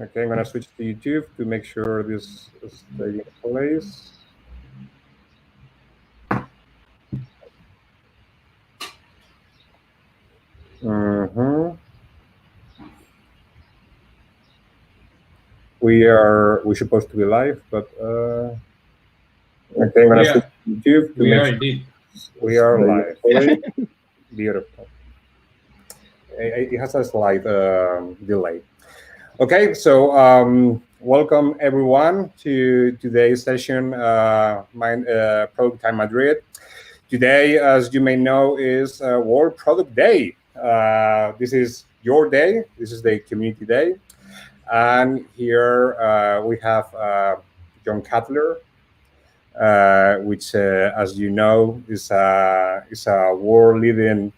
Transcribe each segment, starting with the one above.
Okay, I'm gonna switch to YouTube to make sure this is taking place. We're supposed to be live, but okay, I'm gonna switch to YouTube to make sure we are live. Beautiful. It has a slight delay. Okay, so welcome everyone to today's session, Product Time Madrid. Today, as you may know, is World Product Day. This is your day. This is the community day. And here we have John Cutler, which, as you know, is a world-leading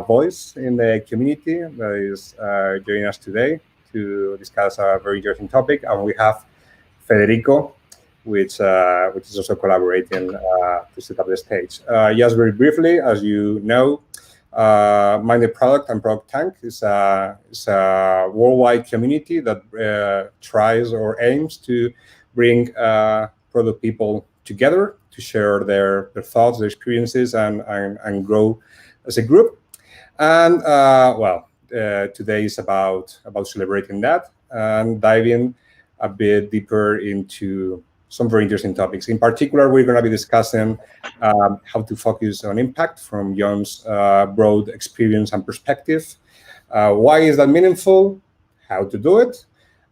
voice in the community that is joining us today to discuss a very interesting topic. And we have Federico, which is also collaborating to set up the stage. Just very briefly, as you know, Minded Product and Product Tank is a worldwide community that tries or aims to bring product people together to share their thoughts, their experiences, and grow as a group. And today is about celebrating that and diving a bit deeper into some very interesting topics. In particular, we're going to be discussing how to focus on impact from John's broad experience and perspective. Why is that meaningful? How to do it?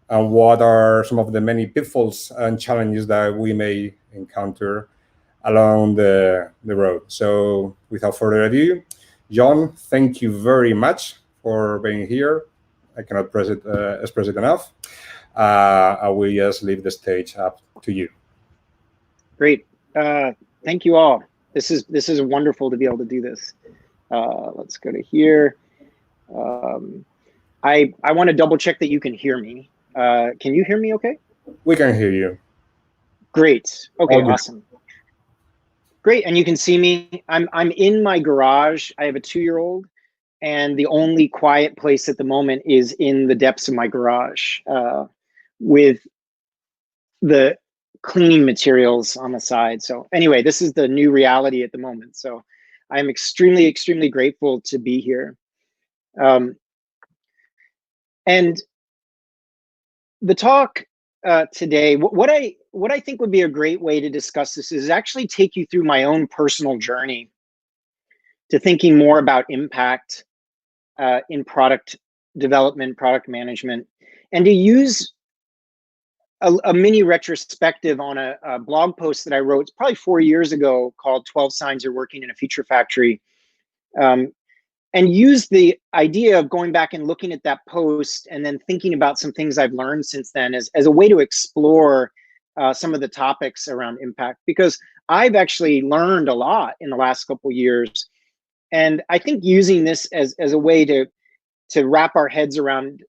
And what are some of the many pitfalls and challenges that we may encounter along the road? So without further ado, John, thank you very much for being here. I cannot express it enough. I will just leave the stage up to you. Great. Thank you all. This is wonderful to be able to do this. Let's go to here. I want to double check that you can hear me. Can you hear me okay? We can hear you. Great. Okay, awesome. Great, and you can see me. I'm in my garage. I have a 2-year-old, and the only quiet place at the moment is in the depths of my garage with the cleaning materials on the side. So anyway, this is the new reality at the moment. So I'm extremely, extremely grateful to be here. And the talk today, what I think would be a great way to discuss this is actually take you through my own personal journey to thinking more about impact in product development, product management, and to use a mini retrospective on a blog post that I wrote probably 4 years ago called 12 Signs You're Working in a Feature Factory. And use the idea of going back and looking at that post and then thinking about some things I've learned since then as a way to explore some of the topics around impact, because I've actually learned a lot in the last couple of years. And I think using this as a way to wrap our heads around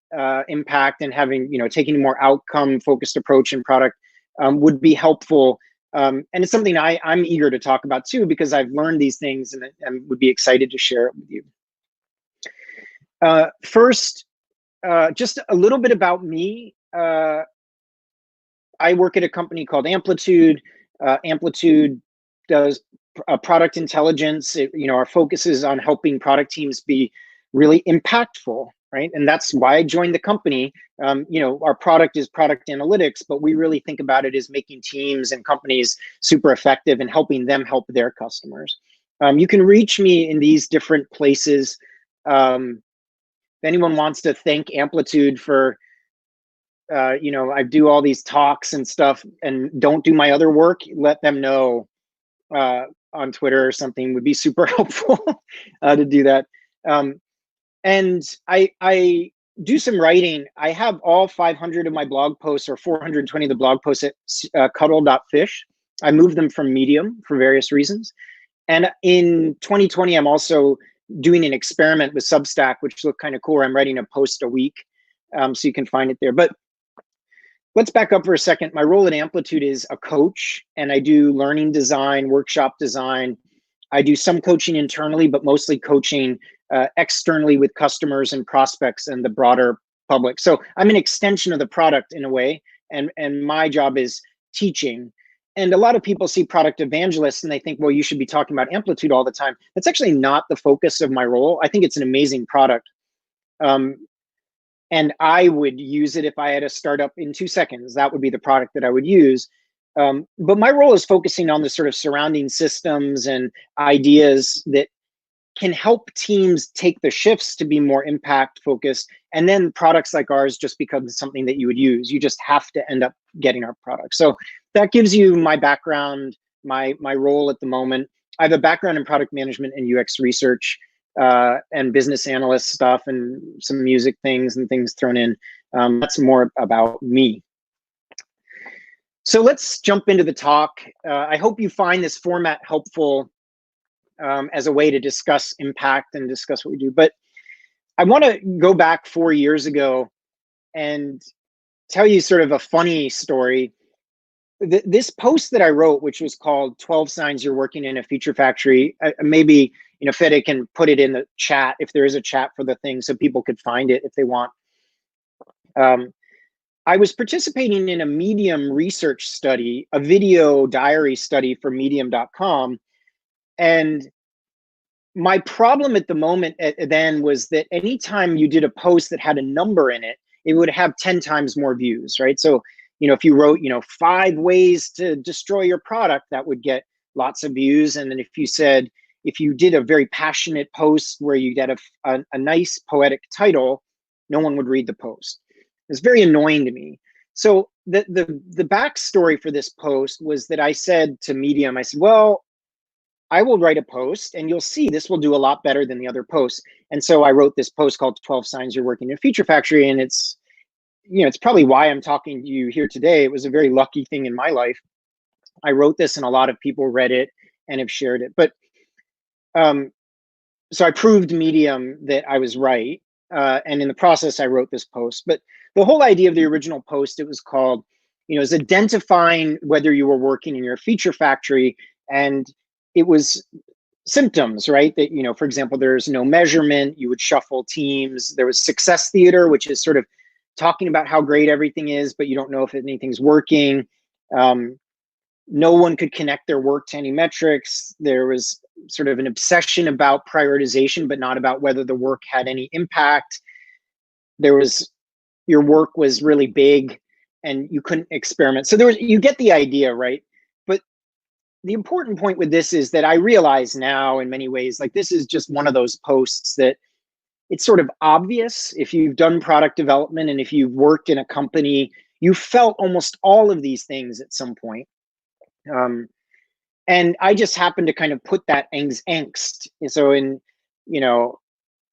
impact and having, taking a more outcome focused approach in product would be helpful. And it's something I'm eager to talk about too, because I've learned these things and would be excited to share it with you. First, just a little bit about me. I work at a company called Amplitude. Amplitude does product intelligence. Our focus is on helping product teams be really impactful, right? And that's why I joined the company. Our product is product analytics, but we really think about it as making teams and companies super effective and helping them help their customers. You can reach me in these different places. If anyone wants to thank Amplitude for, I do all these talks and stuff and don't do my other work, let them know on Twitter or something. Would be super helpful to do that. And I do some writing. I have all 500 of my blog posts, or 420 of the blog posts at cuddle.fish. I moved them from Medium for various reasons. And in 2020, I'm also doing an experiment with Substack, which looked kind of cool. I'm writing a post a week, so you can find it there. But let's back up for a second. My role at Amplitude is a coach, and I do learning design, workshop design. I do some coaching internally, but mostly coaching externally with customers and prospects and the broader public. So I'm an extension of the product in a way, and my job is teaching. And a lot of people see product evangelists and they think, well, you should be talking about Amplitude all the time. That's actually not the focus of my role. I think it's an amazing product. And I would use it if I had a startup in 2 seconds. That would be the product that I would use. But my role is focusing on the sort of surrounding systems and ideas that can help teams take the shifts to be more impact focused. And then products like ours just become something that you would use. You just have to end up getting our product. So that gives you my background, my role at the moment. I have a background in product management and UX research, and business analyst stuff, and some music things and things thrown in. That's more about me. So let's jump into the talk. I hope you find this format helpful as a way to discuss impact and discuss what we do. But I want to go back 4 years ago and tell you sort of a funny story. This post that I wrote, which was called 12 Signs You're Working in a Feature Factory, maybe Fede can put it in the chat if there is a chat for the thing so people could find it if they want. I was participating in a Medium research study, a video diary study for medium.com. And my problem at the moment then was that anytime you did a post that had a number in it, it would have 10 times more views, right? So, if you wrote, 5 ways to destroy your product, that would get lots of views. And then if you did a very passionate post where you get a nice poetic title, no one would read the post. It's very annoying to me. So the backstory for this post was that I said to Medium, I said, well, I will write a post and you'll see this will do a lot better than the other posts. And so I wrote this post called 12 Signs You're Working in a Feature Factory. And it's probably why I'm talking to you here today. It was a very lucky thing in my life. I wrote this and a lot of people read it and have shared it. But so I proved Medium that I was right. And in the process, I wrote this post. But the whole idea of the original post, it was called, is identifying whether you were working in your feature factory. And it was symptoms, right? That, for example, there's no measurement, you would shuffle teams. There was success theater, which is sort of talking about how great everything is, but you don't know if anything's working. No one could connect their work to any metrics. There was sort of an obsession about prioritization, but not about whether the work had any impact. Your work was really big and you couldn't experiment. So you get the idea, right? But the important point with this is that I realize now in many ways, like this is just one of those posts that it's sort of obvious. If you've done product development and if you've worked in a company, you felt almost all of these things at some point. And I just happened to kind of put that angst. So in,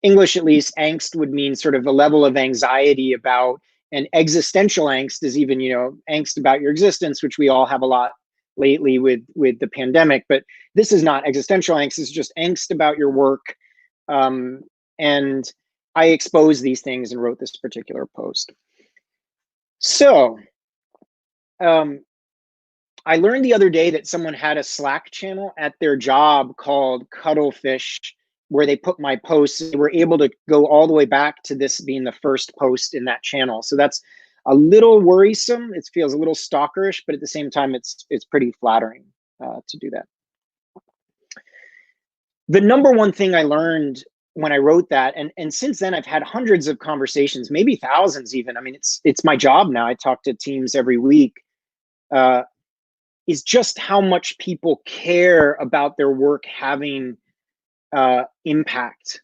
English, at least, angst would mean sort of a level of anxiety about, and existential angst is even, angst about your existence, which we all have a lot lately with the pandemic. But this is not existential angst. It's just angst about your work. And I exposed these things and wrote this particular post. So I learned the other day that someone had a Slack channel at their job called Cuttlefish, where they put my posts. They were able to go all the way back to this being the first post in that channel. So that's a little worrisome. It feels a little stalkerish, but at the same time, it's pretty flattering to do that. The number one thing I learned when I wrote that, and since then I've had hundreds of conversations, maybe thousands even. I mean, it's my job now. I talk to teams every week. Is just how much people care about their work having impact.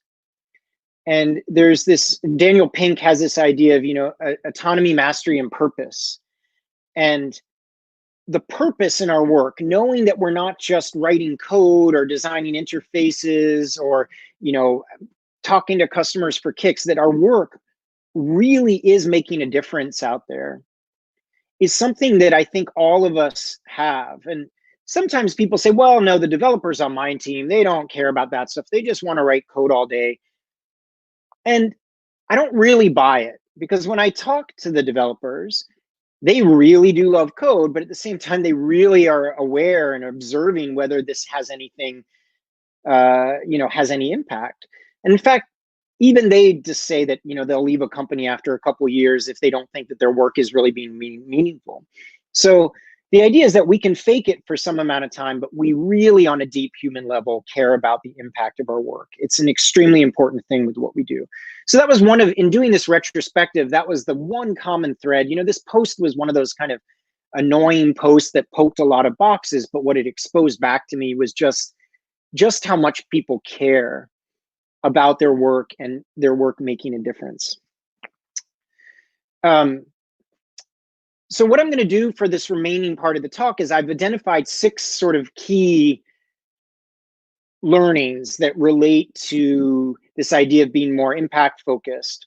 And there's this, Daniel Pink has this idea of, autonomy, mastery, and purpose. And the purpose in our work, knowing that we're not just writing code or designing interfaces or, talking to customers for kicks, that our work really is making a difference out there, is something that I think all of us have. And sometimes people say, well, no, the developers on my team, they don't care about that stuff. They just want to write code all day. And I don't really buy it, because when I talk to the developers, they really do love code, but at the same time, they really are aware and observing whether this has anything, has any impact. And in fact, even they just say that, you know, they'll leave a company after a couple of years if they don't think that their work is really being meaningful. So the idea is that we can fake it for some amount of time, but we really, on a deep human level, care about the impact of our work. It's an extremely important thing with what we do. So that was one of, in doing this retrospective, that was the one common thread. You know, this post was one of those kind of annoying posts that poked a lot of boxes, but what it exposed back to me was just how much people care about their work and their work making a difference. So what I'm going to do for this remaining part of the talk is I've identified 6 sort of key learnings that relate to this idea of being more impact focused.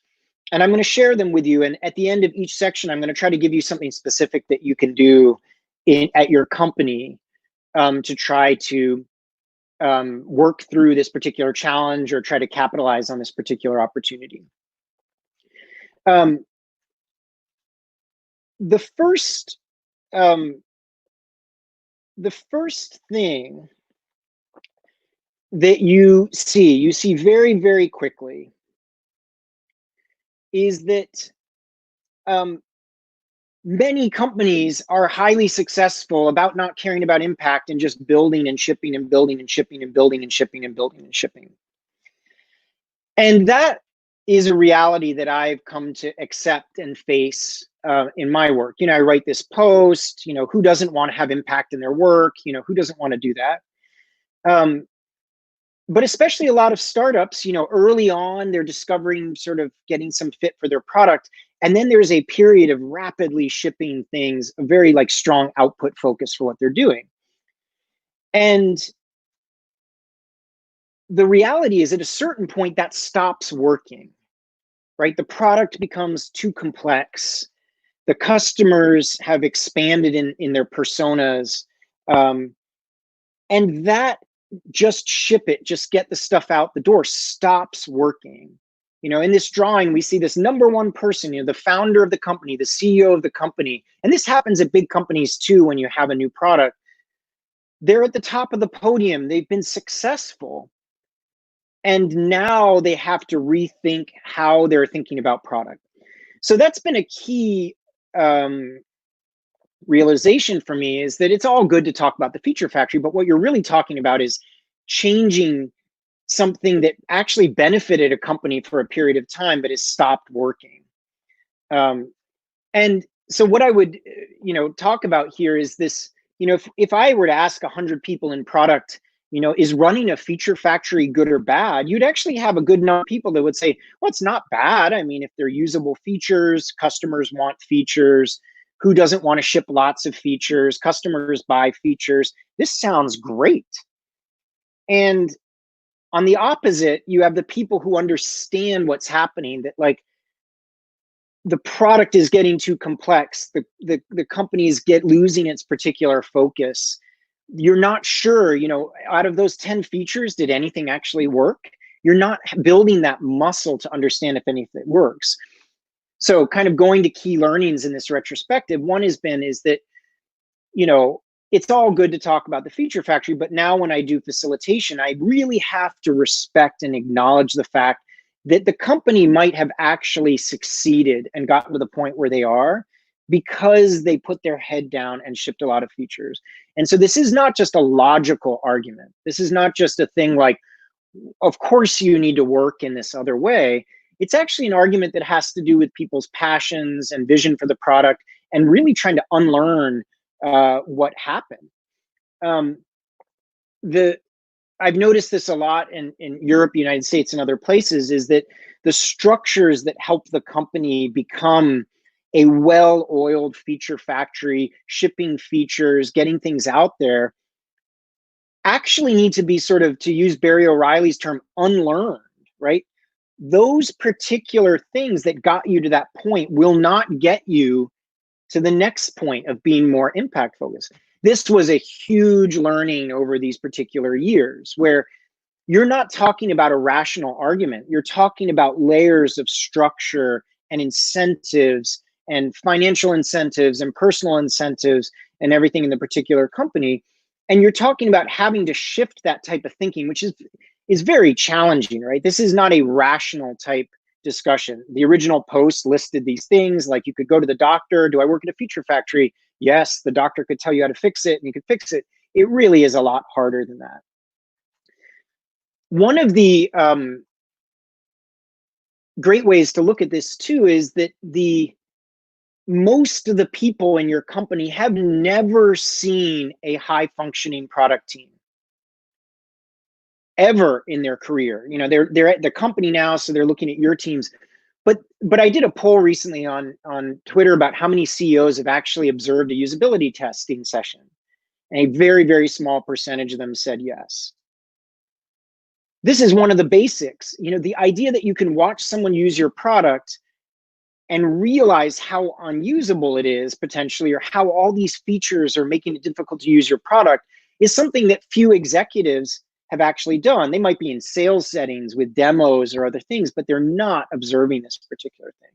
And I'm going to share them with you. And at the end of each section, I'm going to try to give you something specific that you can do at your company to try to work through this particular challenge or try to capitalize on this particular opportunity. The first thing that you see very, very quickly is that many companies are highly successful about not caring about impact and just building and shipping and building and shipping and building and shipping and building and shipping. And that is a reality that I've come to accept and face in my work. You know, I write this post, you know, who doesn't want to have impact in their work? You know, who doesn't want to do that? But especially a lot of startups, you know, early on, they're discovering sort of getting some fit for their product. And then there's a period of rapidly shipping things, a very like strong output focus for what they're doing. And the reality is at a certain point that stops working, right? The product becomes too complex. The customers have expanded in their personas. And that just ship it, just get the stuff out the door stops working. You know, in this drawing, we see this number one person, you know, the founder of the company, the CEO of the company. And this happens at big companies too, when you have a new product. They're at the top of the podium. They've been successful. And now they have to rethink how they're thinking about product. So that's been a key realization for me, is that it's all good to talk about the feature factory, but what you're really talking about is changing something that actually benefited a company for a period of time, but has stopped working. And so what I would, you know, talk about here is this, you know, if I were to ask 100 people in product, you know, is running a feature factory good or bad? You'd actually have a good number of people that would say, well, it's not bad. I mean, if they're usable features, customers want features. Who doesn't want to ship lots of features? Customers buy features. This sounds great. And on the opposite, you have the people who understand what's happening, that like the product is getting too complex. The companies losing its particular focus. You're not sure, you know, out of those 10 features, did anything actually work? You're not building that muscle to understand if anything works. So kind of going to key learnings in this retrospective, one is that, you know, it's all good to talk about the feature factory, but now when I do facilitation, I really have to respect and acknowledge the fact that the company might have actually succeeded and gotten to the point where they are because they put their head down and shipped a lot of features. And so this is not just a logical argument. This is not just a thing like, of course you need to work in this other way. It's actually an argument that has to do with people's passions and vision for the product and really trying to unlearn what happened. I've noticed this a lot in Europe, United States, and other places, is that the structures that help the company become a well-oiled feature factory, shipping features, getting things out there, actually need to be sort of, to use Barry O'Reilly's term, unlearned, right? Those particular things that got you to that point will not get you to the next point of being more impact focused. This was a huge learning over these particular years, where you're not talking about a rational argument. You're talking about layers of structure and incentives and financial incentives and personal incentives and everything in the particular company. And you're talking about having to shift that type of thinking, which is, is very challenging, right? This is not a rational type discussion. The original post listed these things, like you could go to the doctor. Do I work at a feature factory? Yes, the doctor could tell you how to fix it and you could fix it. It really is a lot harder than that. One of the great ways to look at this too is that most of the people in your company have never seen a high functioning product team ever in their career. You know, they're at the company now, so they're looking at your teams. But I did a poll recently on Twitter about how many CEOs have actually observed a usability testing session. And a very, very small percentage of them said yes. This is one of the basics. You know, the idea that you can watch someone use your product and realize how unusable it is potentially, or how all these features are making it difficult to use your product, is something that few executives have actually done. They might be in sales settings with demos or other things, but they're not observing this particular thing.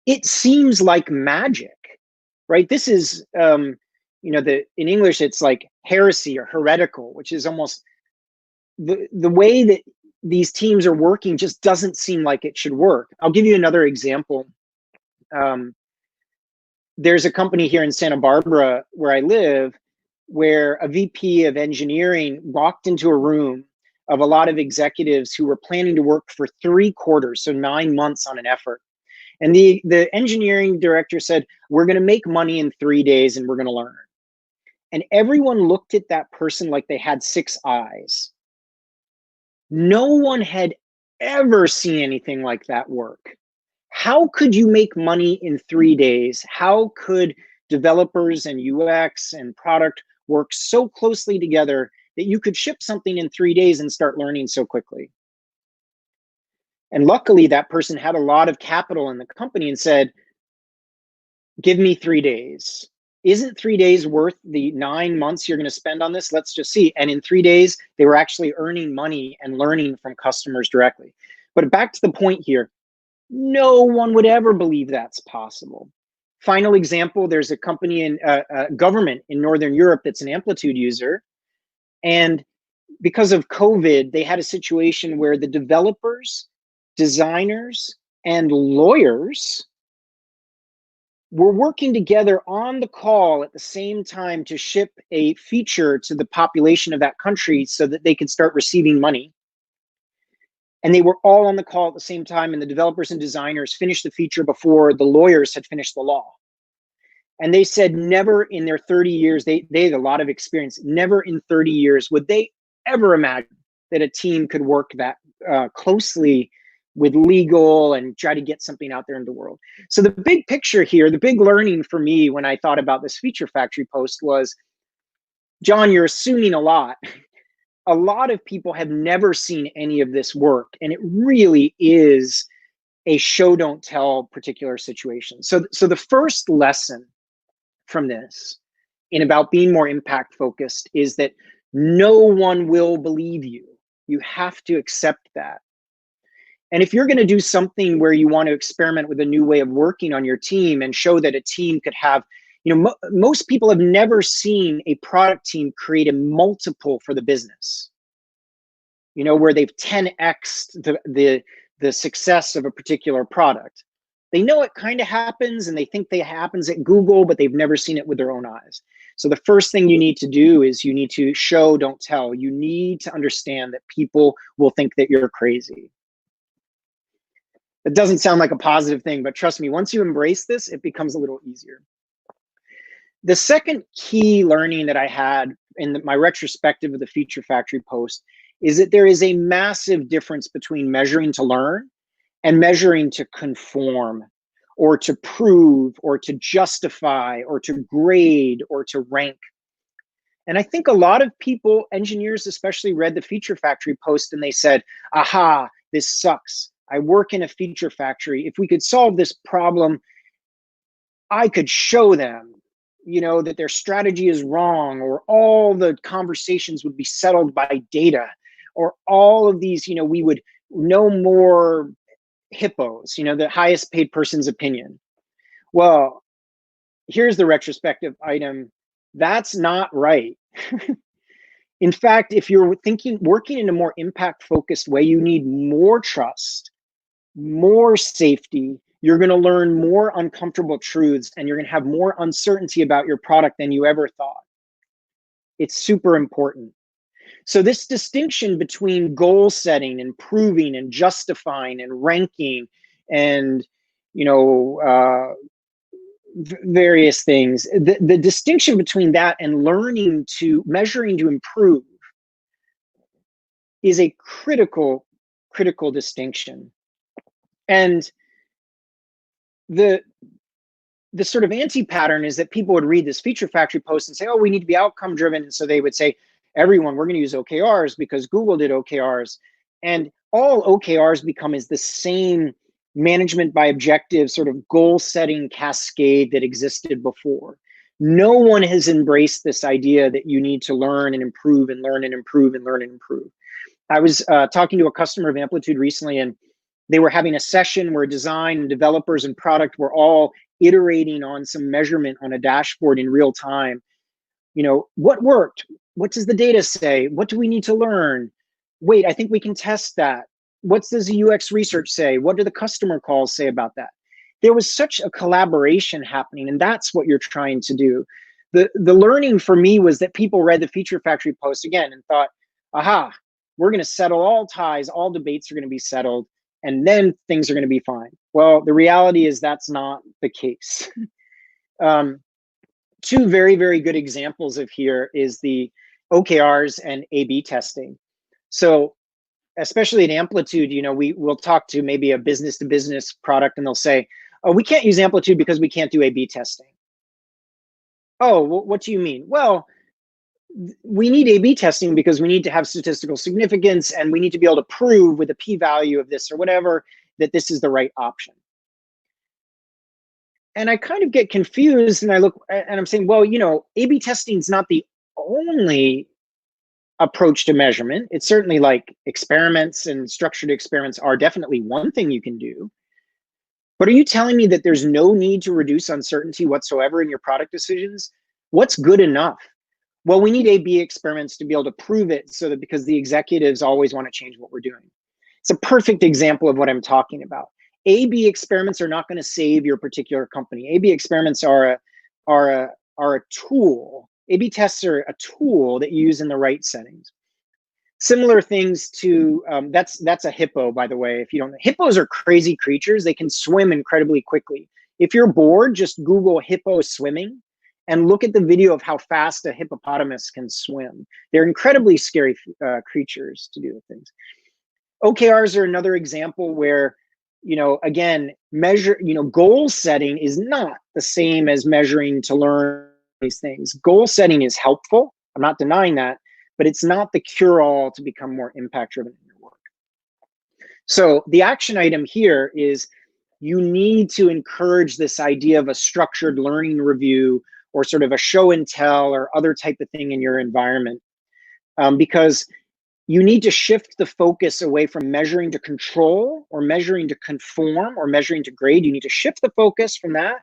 It seems like magic, right? This is, you know, in English, it's like heresy or heretical, which is almost the way that these teams are working just doesn't seem like it should work. I'll give you another example. There's a company here in Santa Barbara where I live, where a VP of engineering walked into a room of a lot of executives who were planning to work for 3 quarters, so 9 months on an effort. And the engineering director said, we're going to make money in 3 days and we're going to learn. And everyone looked at that person like they had 6 eyes. No one had ever seen anything like that work. How could you make money in 3 days? How could developers and UX and product work so closely together that you could ship something in 3 days and start learning so quickly? And luckily, that person had a lot of capital in the company and said, give me 3 days. Isn't 3 days worth the 9 months you're going to spend on this? Let's just see. And in 3 days, they were actually earning money and learning from customers directly. But back to the point here, no one would ever believe that's possible. Final example, there's a company in government in Northern Europe that's an Amplitude user. And because of COVID, they had a situation where the developers, designers, and lawyers were working together on the call at the same time to ship a feature to the population of that country so that they could start receiving money. And they were all on the call at the same time, and the developers and designers finished the feature before the lawyers had finished the law. And they said never in their 30 years, they had a lot of experience, never in 30 years would they ever imagine that a team could work that closely with legal and try to get something out there in the world. So the big picture here, the big learning for me when I thought about this Feature Factory post was, John, you're assuming a lot. A lot of people have never seen any of this work, and it really is a show don't tell particular situation. So the first lesson from this in about being more impact focused is that no one will believe you. You have to accept that. And if you're going to do something where you want to experiment with a new way of working on your team and show that a team could have, you know, most people have never seen a product team create a multiple for the business, you know, where they've 10x'd the success of a particular product. They know it kind of happens and they think it happens at Google, but they've never seen it with their own eyes. So the first thing you need to do is you need to show, don't tell. You need to understand that people will think that you're crazy. It doesn't sound like a positive thing, but trust me, once you embrace this, it becomes a little easier. The second key learning that I had in my retrospective of the Feature Factory post is that there is a massive difference between measuring to learn and measuring to conform, or to prove, or to justify, or to grade, or to rank. And I think a lot of people, engineers especially, read the Feature Factory post and they said, aha, this sucks. I work in a feature factory. If we could solve this problem, I could show them, you know, that their strategy is wrong, or all the conversations would be settled by data, or all of these, you know, we would no more hippos, you know, the highest paid person's opinion. Well, here's the retrospective item. That's not right. In fact, if you're working in a more impact-focused way, you need more trust, more safety. You're going to learn more uncomfortable truths, and you're going to have more uncertainty about your product than you ever thought. It's super important. So this distinction between goal setting and proving and justifying and ranking and, you know, various things, the distinction between that and measuring to improve is a critical distinction. And the sort of anti-pattern is that people would read this feature factory post and say, oh, we need to be outcome driven. And so they would say, everyone, we're going to use OKRs because Google did OKRs. And all OKRs become is the same management by objective sort of goal setting cascade that existed before. No one has embraced this idea that you need to learn and improve and learn and improve and learn and improve. I was talking to a customer of Amplitude recently, and they were having a session where design and developers and product were all iterating on some measurement on a dashboard in real time. You know, what worked? What does the data say? What do we need to learn? Wait, I think we can test that. What does the UX research say? What do the customer calls say about that? There was such a collaboration happening, and that's what you're trying to do. The learning for me was that people read the feature factory post again and thought, aha, we're going to settle all ties, all debates are going to be settled, and then things are going to be fine. Well, the reality is that's not the case. Two very, very good examples of here is the OKRs and A/B testing. So especially at Amplitude, you know, we'll talk to maybe a business-to-business product and they'll say, oh, we can't use Amplitude because we can't do A/B testing. Oh, well, what do you mean? Well, we need A/B testing because we need to have statistical significance and we need to be able to prove with a p-value of this or whatever that this is the right option. And I kind of get confused and I look and I'm saying, well, you know, A/B testing is not the only approach to measurement. It's certainly like experiments and structured experiments are definitely one thing you can do. But are you telling me that there's no need to reduce uncertainty whatsoever in your product decisions? What's good enough? Well, we need A/B experiments to be able to prove it so that because the executives always want to change what we're doing. It's a perfect example of what I'm talking about. A/B experiments are not going to save your particular company. A/B experiments are a tool. A/B tests are a tool that you use in the right settings. Similar things to, that's a hippo, by the way. If you don't know, hippos are crazy creatures. They can swim incredibly quickly. If you're bored, just Google hippo swimming and look at the video of how fast a hippopotamus can swim. They're incredibly scary creatures to do things. OKRs are another example where, you know, again, goal setting is not the same as measuring to learn these things. Goal setting is helpful. I'm not denying that, but it's not the cure-all to become more impact-driven in your work. So the action item here is you need to encourage this idea of a structured learning review or sort of a show and tell or other type of thing in your environment, because you need to shift the focus away from measuring to control or measuring to conform or measuring to grade. You need to shift the focus from that,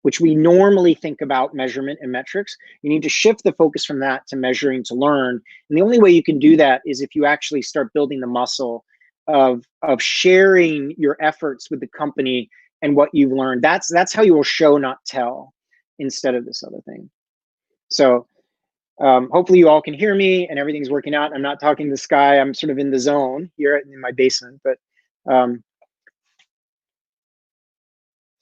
which we normally think about measurement and metrics. You need to shift the focus from that to measuring to learn. And the only way you can do that is if you actually start building the muscle of sharing your efforts with the company and what you've learned. That's how you will show, not tell, instead of this other thing. So hopefully you all can hear me and everything's working out. I'm not talking to the sky. I'm sort of in the zone here in my basement, but sorry,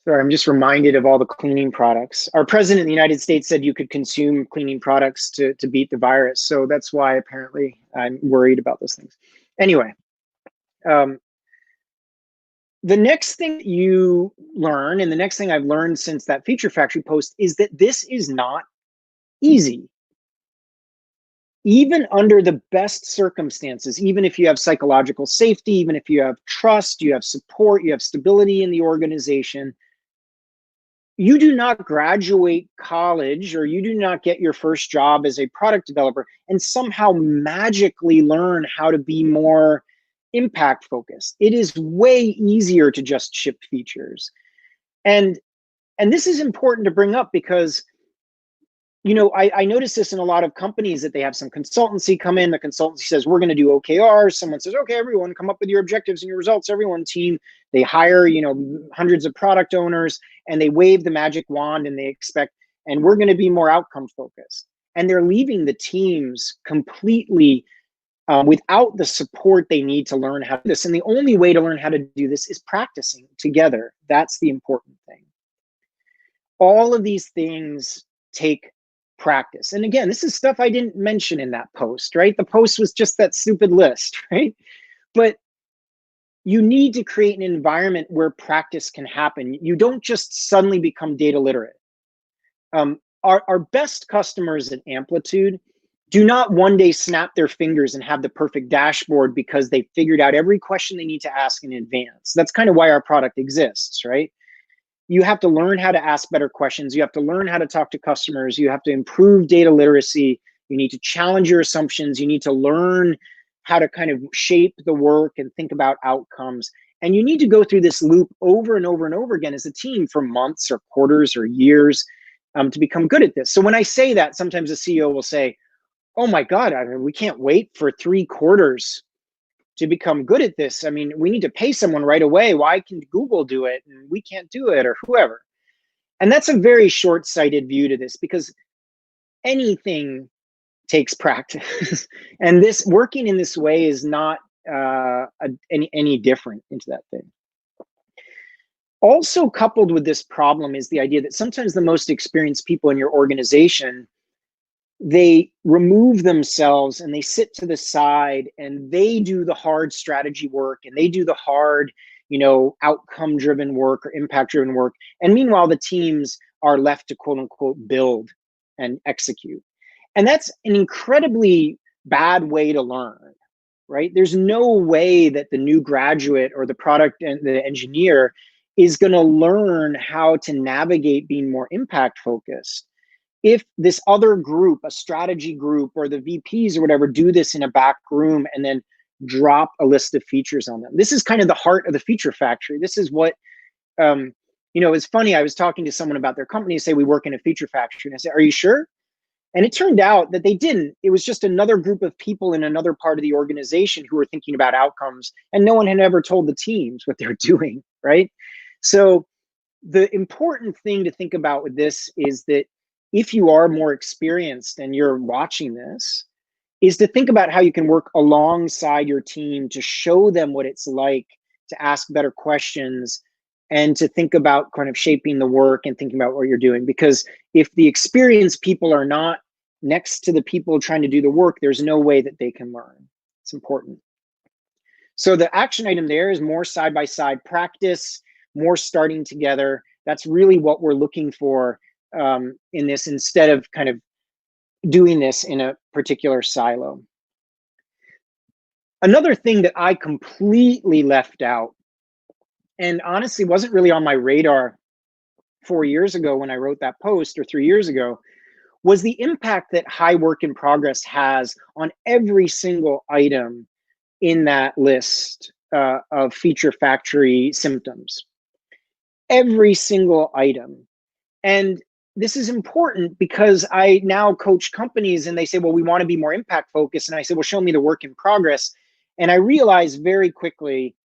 I'm just reminded of all the cleaning products. Our president of the United States said you could consume cleaning products to beat the virus. So that's why apparently I'm worried about those things. Anyway, the next thing you learn, and the next thing I've learned since that Feature Factory post, is that this is not easy. Even under the best circumstances, even if you have psychological safety, even if you have trust, you have support, you have stability in the organization, you do not graduate college or you do not get your first job as a product developer and somehow magically learn how to be more impact focused. It is way easier to just ship features. And this is important to bring up because you know, I noticed this in a lot of companies that they have some consultancy come in. The consultancy says, we're going to do OKRs. Someone says, okay, everyone come up with your objectives and your results. Everyone team, they hire, you know, hundreds of product owners, and they wave the magic wand and they expect, and we're going to be more outcome focused. And they're leaving the teams completely without the support they need to learn how to do this. And the only way to learn how to do this is practicing together. That's the important thing. All of these things take practice. And again, this is stuff I didn't mention in that post, right? The post was just that stupid list, right? But you need to create an environment where practice can happen. You don't just suddenly become data literate. Our best customers at Amplitude do not one day snap their fingers and have the perfect dashboard because they figured out every question they need to ask in advance. That's kind of why our product exists, right? You have to learn how to ask better questions. You have to learn how to talk to customers. You have to improve data literacy. You need to challenge your assumptions. You need to learn how to kind of shape the work and think about outcomes. And you need to go through this loop over and over and over again as a team for months or quarters or years to become good at this. So when I say that, sometimes a CEO will say, oh my God, I mean, we can't wait for 3 quarters to become good at this. I mean, we need to pay someone right away. Why can Google do it and we can't do it, or whoever? And that's a very short-sighted view to this, because anything takes practice. And this working in this way is not any different into that thing. Also coupled with this problem is the idea that sometimes the most experienced people in your organization, they remove themselves and they sit to the side and they do the hard strategy work and they do the hard, you know, outcome driven work or impact driven work. And meanwhile, the teams are left to quote unquote build and execute. And that's an incredibly bad way to learn, right? There's no way that the new graduate or the product and the engineer is going to learn how to navigate being more impact focused if this other group, a strategy group or the VPs or whatever, do this in a back room and then drop a list of features on them. This is kind of the heart of the feature factory. This is what, you know, it's funny. I was talking to someone about their company, say we work in a feature factory. And I said, are you sure? And it turned out that they didn't. It was just another group of people in another part of the organization who were thinking about outcomes, and no one had ever told the teams what they're doing, right? So the important thing to think about with this is that if you are more experienced and you're watching this, is to think about how you can work alongside your team to show them what it's like to ask better questions and to think about kind of shaping the work and thinking about what you're doing. Because if the experienced people are not next to the people trying to do the work, there's no way that they can learn. It's important. So the action item there is more side-by-side practice, more starting together. That's really what we're looking for in this, instead of kind of doing this in a particular silo. Another thing that I completely left out, and honestly wasn't really on my radar 4 years ago when I wrote that post, or 3 years ago, was the impact that high work in progress has on every single item in that list of feature factory symptoms. Every single item. And this is important because I now coach companies and they say, well, we want to be more impact focused. And I say, well, show me the work in progress. And I realized very quickly,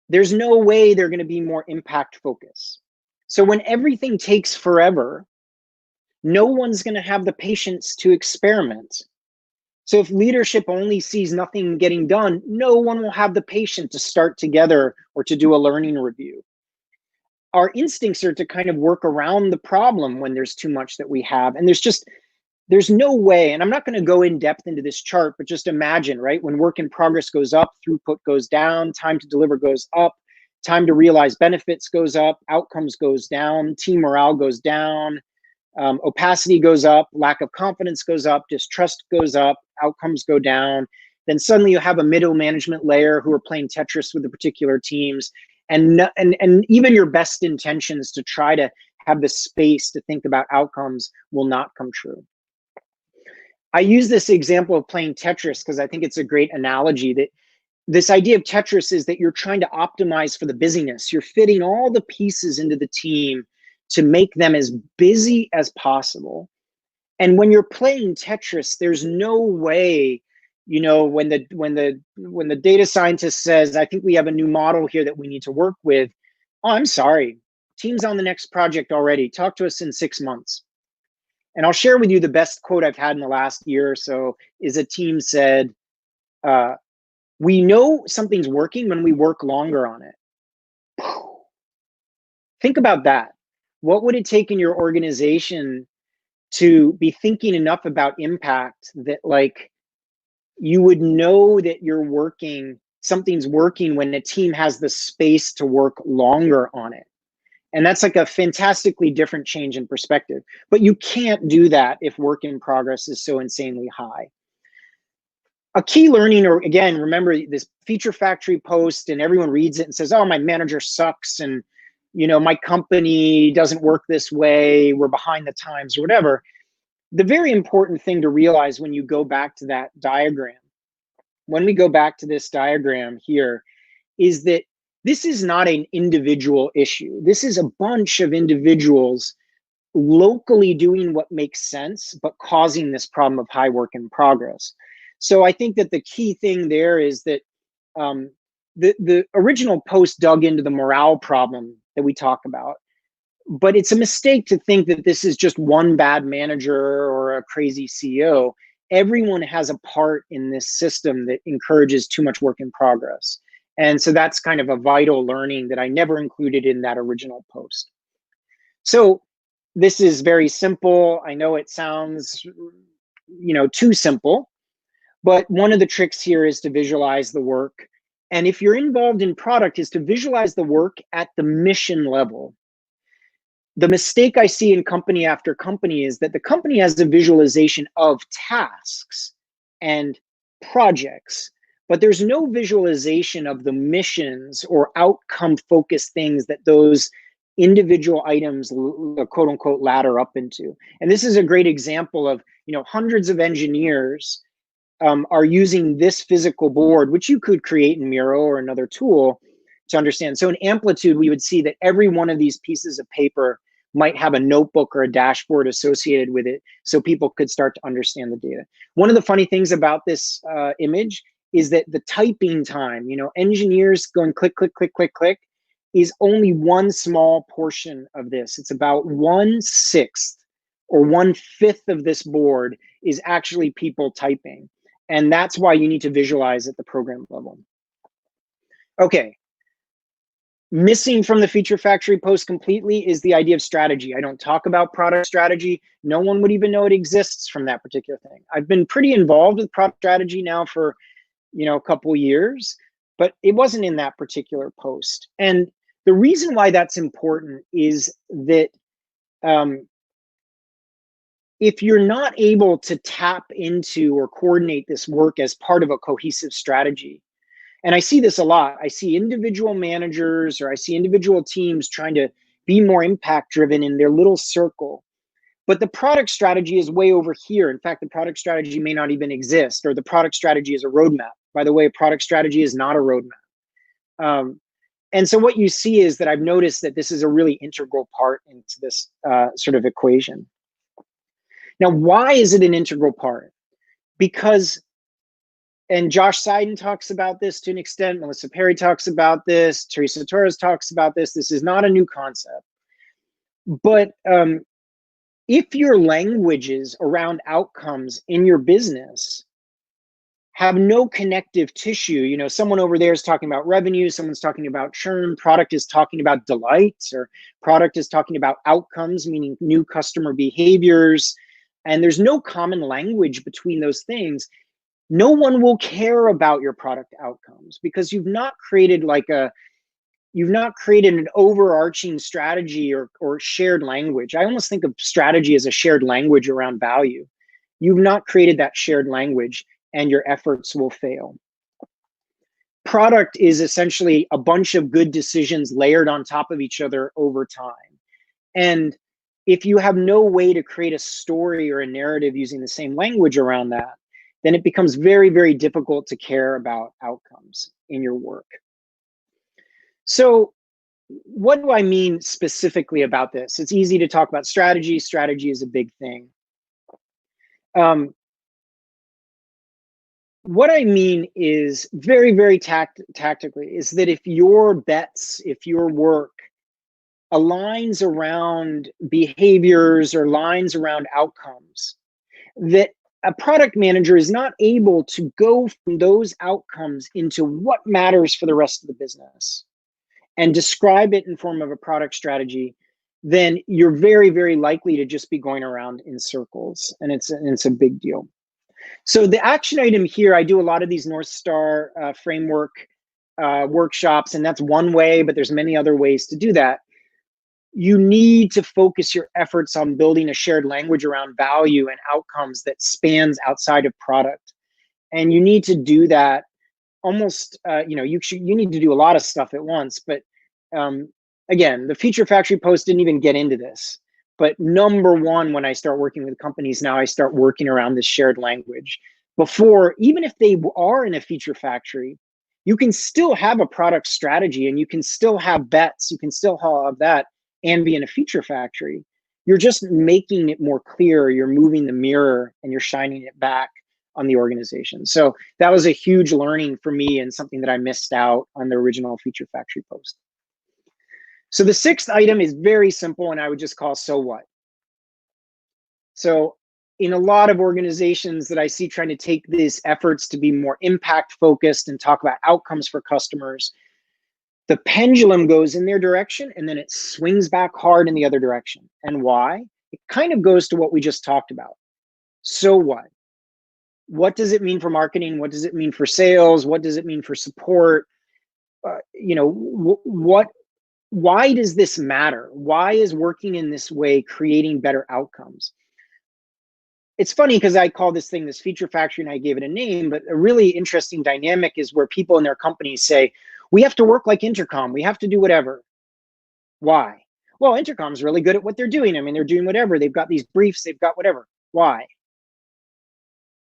there's no way they're going to be more impact focused. So when everything takes forever, no one's going to have the patience to experiment. So if leadership only sees nothing getting done, no one will have the patience to start together or to do a learning review. Our instincts are to kind of work around the problem when there's too much that we have. And there's no way, and I'm not going to go in depth into this chart, but just imagine, right? When work in progress goes up, throughput goes down, time to deliver goes up, time to realize benefits goes up, outcomes goes down, team morale goes down, opacity goes up, lack of confidence goes up, distrust goes up, outcomes go down. Then suddenly you have a middle management layer who are playing Tetris with the particular teams. And even your best intentions to try to have the space to think about outcomes will not come true. I use this example of playing Tetris because I think it's a great analogy. That this idea of Tetris is that you're trying to optimize for the busyness. You're fitting all the pieces into the team to make them as busy as possible. And when you're playing Tetris, there's no way, you know, when the data scientist says, I think we have a new model here that we need to work with. Oh, I'm sorry, team's on the next project already. Talk to us in 6 months. And I'll share with you the best quote I've had in the last year or so is a team said, we know something's working when we work longer on it. Think about that. What would it take in your organization to be thinking enough about impact that like you would know that you're working, something's working when a team has the space to work longer on it? And that's like a fantastically different change in perspective. But you can't do that if work in progress is so insanely high. A key learning, or again, remember this feature factory post and everyone reads it and says, oh, my manager sucks. And, you know, my company doesn't work this way. We're behind the times or whatever. The very important thing to realize when you go back to that diagram, when we go back to this diagram here, is that this is not an individual issue. This is a bunch of individuals locally doing what makes sense, but causing this problem of high work in progress. So I think that the key thing there is that the original post dug into the morale problem that we talk about, but it's a mistake to think that this is just one bad manager or a crazy CEO. Everyone has a part in this system that encourages too much work in progress. And so that's kind of a vital learning that I never included in that original post. So this is very simple. I know it sounds, you know, too simple, but one of the tricks here is to visualize the work. And if you're involved in product, is to visualize the work at the mission level. The mistake I see in company after company is that the company has a visualization of tasks and projects, but there's no visualization of the missions or outcome focused things that those individual items, quote unquote, ladder up into. And this is a great example of, you know, hundreds of engineers are using this physical board, which you could create in Miro or another tool to understand. So in Amplitude, we would see that every one of these pieces of paper might have a notebook or a dashboard associated with it so people could start to understand the data. One of the funny things about this image is that the typing time, you know, engineers going click, click, click, click, click, is only one small portion of this. It's about 1/6 or 1/5 of this board is actually people typing. And that's why you need to visualize at the program level. Okay. Missing from the feature factory post completely is the idea of strategy. I don't talk about product strategy. No one would even know it exists from that particular thing. I've been pretty involved with product strategy now for, you know, a couple years, but it wasn't in that particular post. And the reason why that's important is that if you're not able to tap into or coordinate this work as part of a cohesive strategy, and I see this a lot, I see individual managers or I see individual teams trying to be more impact driven in their little circle, but the product strategy is way over here. In fact, the product strategy may not even exist, or the product strategy is a roadmap. By the way, a product strategy is not a roadmap. And so what you see is that I've noticed that this is a really integral part into this sort of equation. Now, why is it an integral part? Because, and Josh Seiden talks about this to an extent, Melissa Perry talks about this, Teresa Torres talks about this. This is not a new concept. But if your languages around outcomes in your business have no connective tissue, you know, someone over there is talking about revenue, someone's talking about churn, product is talking about delights, or product is talking about outcomes, meaning new customer behaviors, and there's no common language between those things, no one will care about your product outcomes because you've not created an overarching strategy or shared language. I almost think of strategy as a shared language around value. You've not created that shared language and your efforts will fail. Product is essentially a bunch of good decisions layered on top of each other over time. And if you have no way to create a story or a narrative using the same language around that, then it becomes very, very difficult to care about outcomes in your work. So what do I mean specifically about this? It's easy to talk about strategy. Strategy is a big thing. What I mean is very, very tactically is that if your bets, if your work aligns around behaviors or lines around outcomes, that a product manager is not able to go from those outcomes into what matters for the rest of the business and describe it in form of a product strategy, then you're very, very likely to just be going around in circles, and it's a big deal. So the action item here, I do a lot of these North Star framework workshops, and that's one way, but there's many other ways to do that. You need to focus your efforts on building a shared language around value and outcomes that spans outside of product. And you need to do that almost, you need to do a lot of stuff at once. But again, the Feature Factory post didn't even get into this. But number one, when I start working with companies now, I start working around this shared language. Before, even if they are in a feature factory, you can still have a product strategy and you can still have bets, you can still have that and be in a feature factory. You're just making it more clear, you're moving the mirror and you're shining it back on the organization. So that was a huge learning for me and something that I missed out on the original Feature Factory post. So the sixth item is very simple, and I would just call so what. So in a lot of organizations that I see trying to take these efforts to be more impact focused and talk about outcomes for customers, the pendulum goes in their direction and then it swings back hard in the other direction. And why? It kind of goes to what we just talked about. So what? What does it mean for marketing? What does it mean for sales? What does it mean for support? Why does this matter? Why is working in this way creating better outcomes? It's funny because I call this thing this feature factory and I gave it a name, but a really interesting dynamic is where people in their companies say, we have to work like Intercom. We have to do whatever. Why? Well, Intercom's really good at what they're doing. I mean, they're doing whatever. They've got these briefs. They've got whatever. Why?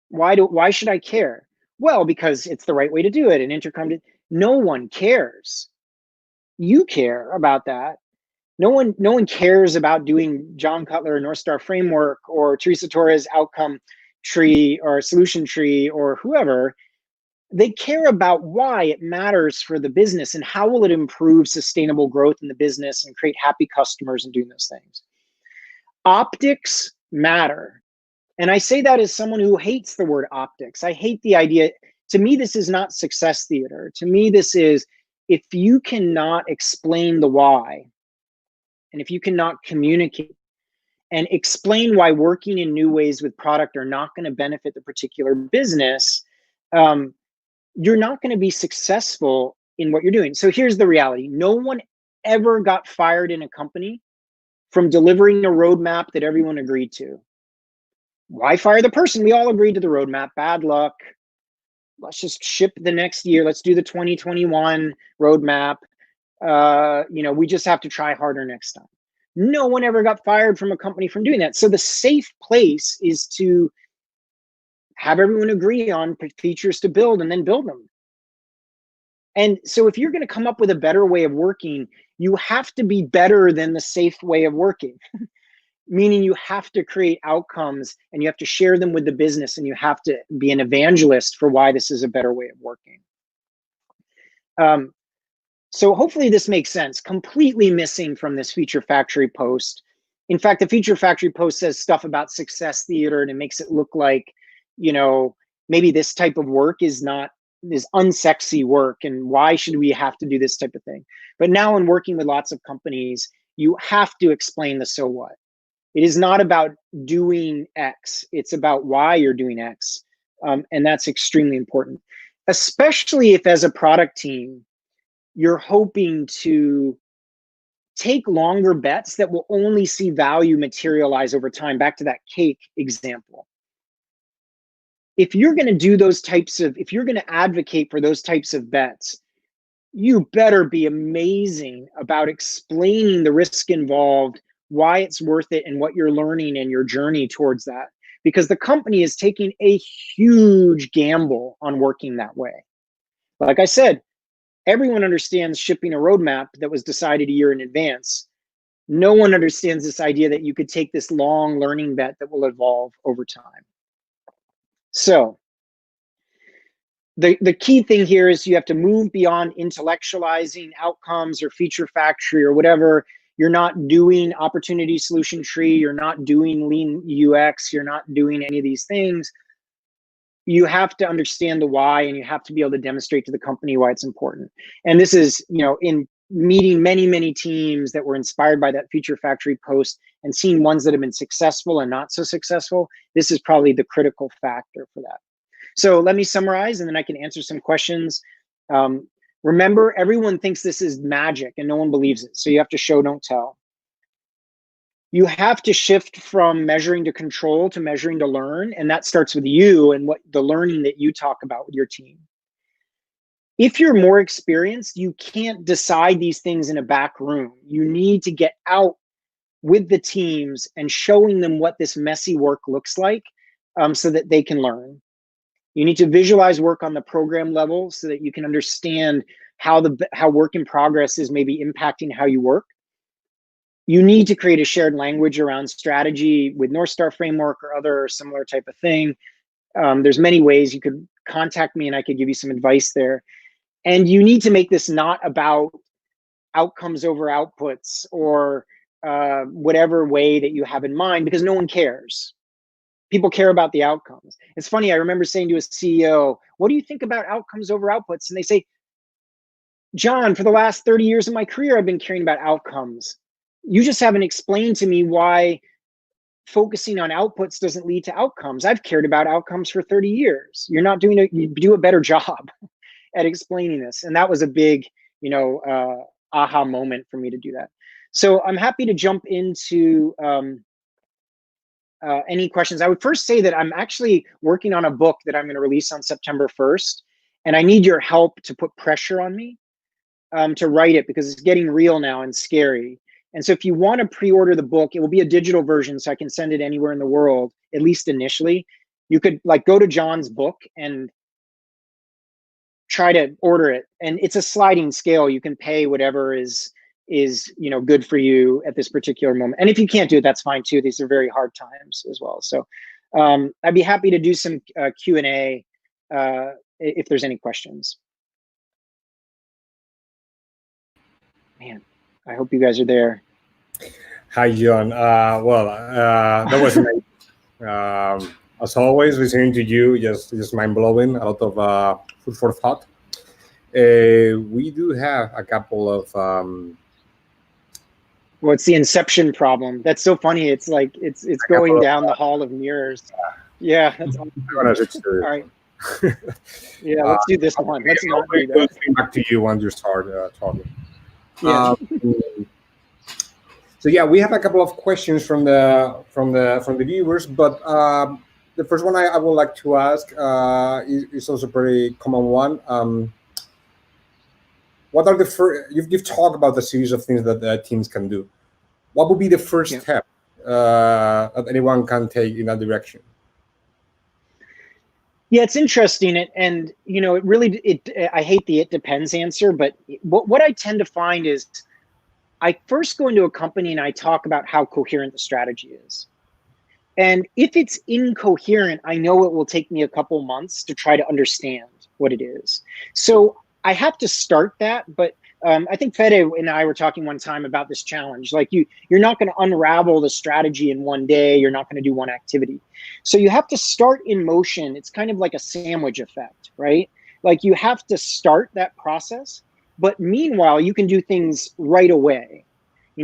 Why should I care? Well, because it's the right way to do it. And Intercom did. No one cares. You care about that. No one cares about doing John Cutler North Star framework or Teresa Torres outcome tree or solution tree or whoever. They care about why it matters for the business and how will it improve sustainable growth in the business and create happy customers and doing those things. Optics matter. And I say that as someone who hates the word optics. I hate the idea. To me, this is not success theater. To me, this is, if you cannot explain the why, and if you cannot communicate and explain why working in new ways with product are not going to benefit the particular business, you're not going to be successful in what you're doing. So here's the reality. No one ever got fired in a company from delivering a roadmap that everyone agreed to. Why fire the person? We all agreed to the roadmap. Bad luck. Let's just ship the next year. Let's do the 2021 roadmap. We just have to try harder next time. No one ever got fired from a company from doing that. So the safe place is to have everyone agree on features to build and then build them. And so if you're going to come up with a better way of working, you have to be better than the safe way of working. Meaning you have to create outcomes and you have to share them with the business and you have to be an evangelist for why this is a better way of working. So hopefully this makes sense. Completely missing from this Feature Factory post. In fact, the Feature Factory post says stuff about success theater and it makes it look like, maybe this type of work is unsexy work and why should we have to do this type of thing? But now in working with lots of companies, you have to explain the so what. It is not about doing X. It's about why you're doing X. And that's extremely important, especially if as a product team, you're hoping to take longer bets that will only see value materialize over time. Back to that cake example. If you're going to do if you're going to advocate for those types of bets, you better be amazing about explaining the risk involved, why it's worth it, and what you're learning and your journey towards that. Because the company is taking a huge gamble on working that way. Like I said, Everyone understands shipping a roadmap that was decided a year in advance. No one understands this idea that you could take this long learning bet that will evolve over time. So the key thing here is you have to move beyond intellectualizing outcomes or feature factory or whatever. You're not doing opportunity solution tree. You're not doing lean UX. You're not doing any of these things. You have to understand the why, and you have to be able to demonstrate to the company why it's important. And this is, in meeting many, many teams that were inspired by that feature factory post and seeing ones that have been successful and not so successful, this is probably the critical factor for that. So let me summarize, and then I can answer some questions. Remember, everyone thinks this is magic and no one believes it. So you have to show, don't tell. You have to shift from measuring to control to measuring to learn. And that starts with you and what the learning that you talk about with your team. If you're more experienced, you can't decide these things in a back room. You need to get out with the teams and showing them what this messy work looks like, so that they can learn. You need to visualize work on the program level so that you can understand how work in progress is maybe impacting how you work. You need to create a shared language around strategy with North Star framework or other similar type of thing. There's many ways. You could contact me and I could give you some advice there. And you need to make this not about outcomes over outputs or whatever way that you have in mind, because no one cares. People care about the outcomes. It's funny, I remember saying to a CEO, what do you think about outcomes over outputs? And they say, John, for the last 30 years of my career, I've been caring about outcomes. You just haven't explained to me why focusing on outputs doesn't lead to outcomes. I've cared about outcomes for 30 years. You're not doing you do a better job at explaining this. And that was a big, aha moment for me to do that. So I'm happy to jump into any questions. I would first say that I'm actually working on a book that I'm going to release on September 1st. And I need your help to put pressure on me to write it, because it's getting real now and scary. And so if you want to pre-order the book, it will be a digital version, so I can send it anywhere in the world, at least initially. You could go to John's book and try to order it. And it's a sliding scale. You can pay whatever is good for you at this particular moment. And if you can't do it, that's fine too. These are very hard times as well. So I'd be happy to do some Q&A if there's any questions. Man, I hope you guys are there. Hi, John. That was nice. As always, listening to you, just mind-blowing, a lot of food for thought. We do have a couple of... Well, it's the inception problem. That's so funny. It's like, it's going down the hall of mirrors. Yeah, that's awesome. All right. Yeah, let's do this one. Let's not do that. Back to you once you start talking. Yeah. So yeah, we have a couple of questions from the viewers, but the first one I would like to ask is also a pretty common one. What are the first? You've talked about the series of things that teams can do. What would be the first step that anyone can take in that direction? Yeah, it's interesting, and it really I hate the "it depends" answer, but what I tend to find is I first go into a company and I talk about how coherent the strategy is. And if it's incoherent, I know it will take me a couple months to try to understand what it is. So I have to start that, but I think Fede and I were talking one time about this challenge. Like you're not going to unravel the strategy in one day. You're not going to do one activity. So you have to start in motion. It's kind of like a sandwich effect, right? Like you have to start that process, but meanwhile, you can do things right away.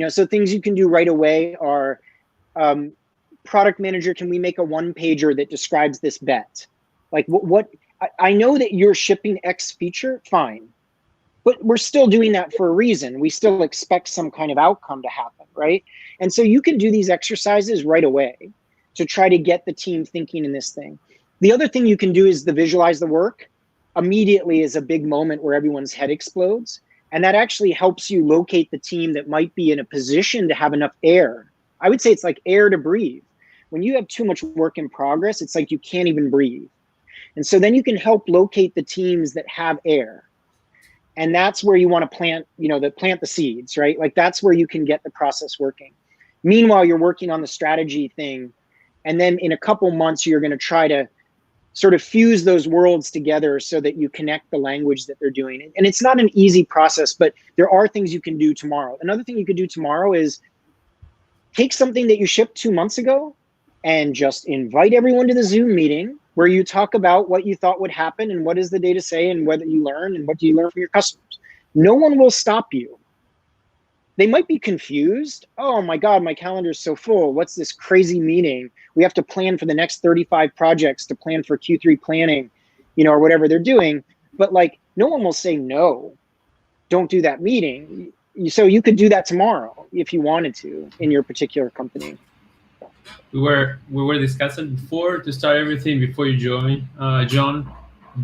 So things you can do right away are, product manager, can we make a one-pager that describes this bet? Like what I know that you're shipping X feature, fine. But we're still doing that for a reason. We still expect some kind of outcome to happen, right? And so you can do these exercises right away to try to get the team thinking in this thing. The other thing you can do is the visualize the work. Immediately is a big moment where everyone's head explodes. And that actually helps you locate the team that might be in a position to have enough air. I would say it's like air to breathe. When you have too much work in progress, it's like you can't even breathe. And so then you can help locate the teams that have air. And that's where you want to plant the seeds, right? Like that's where you can get the process working. Meanwhile, you're working on the strategy thing, and then in a couple months you're going to try to sort of fuse those worlds together so that you connect the language that they're doing. And it's not an easy process, but there are things you can do tomorrow. Another thing you could do tomorrow is take something that you shipped 2 months ago and just invite everyone to the Zoom meeting where you talk about what you thought would happen and what does the data say and what you learn and what do you learn from your customers. No one will stop you. They might be confused. Oh my God, my calendar is so full. What's this crazy meeting? We have to plan for the next 35 projects to plan for Q3 planning, or whatever they're doing. But like, no one will say, no, don't do that meeting. So you could do that tomorrow if you wanted to in your particular company. We were discussing before to start everything, before you join, John,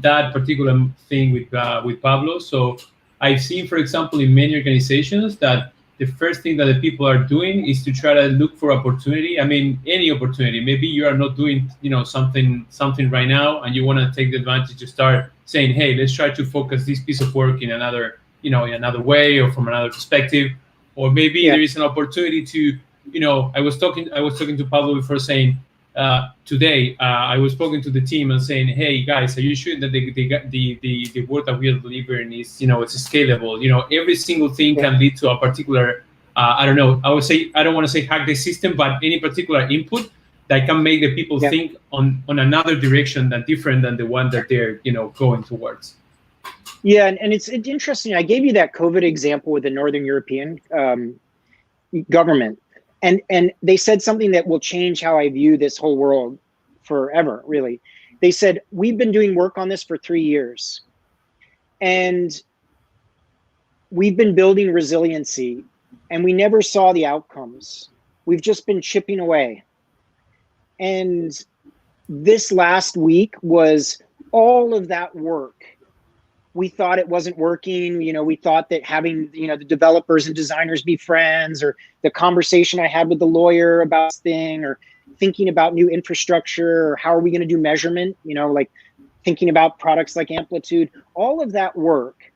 that particular thing with Pablo. So I've seen, for example, in many organizations that the first thing that the people are doing is to try to look for opportunity. I mean, any opportunity. Maybe you are not doing, something right now, and you want to take the advantage to start saying, hey, let's try to focus this piece of work in another, in another way or from another perspective. Or maybe there is an opportunity to, I was talking to Pablo before saying, today I was talking to the team and saying, hey guys, are you sure that the work that we are delivering is, it's scalable? Every single thing can lead to a particular, I don't know, I don't want to say hack the system, but any particular input that can make the people think on another direction that different than the one that they're, going towards. Yeah, and it's interesting. I gave you that COVID example with the Northern European government. And they said something that will change how I view this whole world forever, really. They said, we've been doing work on this for 3 years. And we've been building resiliency, and we never saw the outcomes. We've just been chipping away. And this last week was all of that work. We thought it wasn't working. We thought that having, the developers and designers be friends, or the conversation I had with the lawyer about this thing, or thinking about new infrastructure, or how are we going to do measurement, like thinking about products like Amplitude, all of that work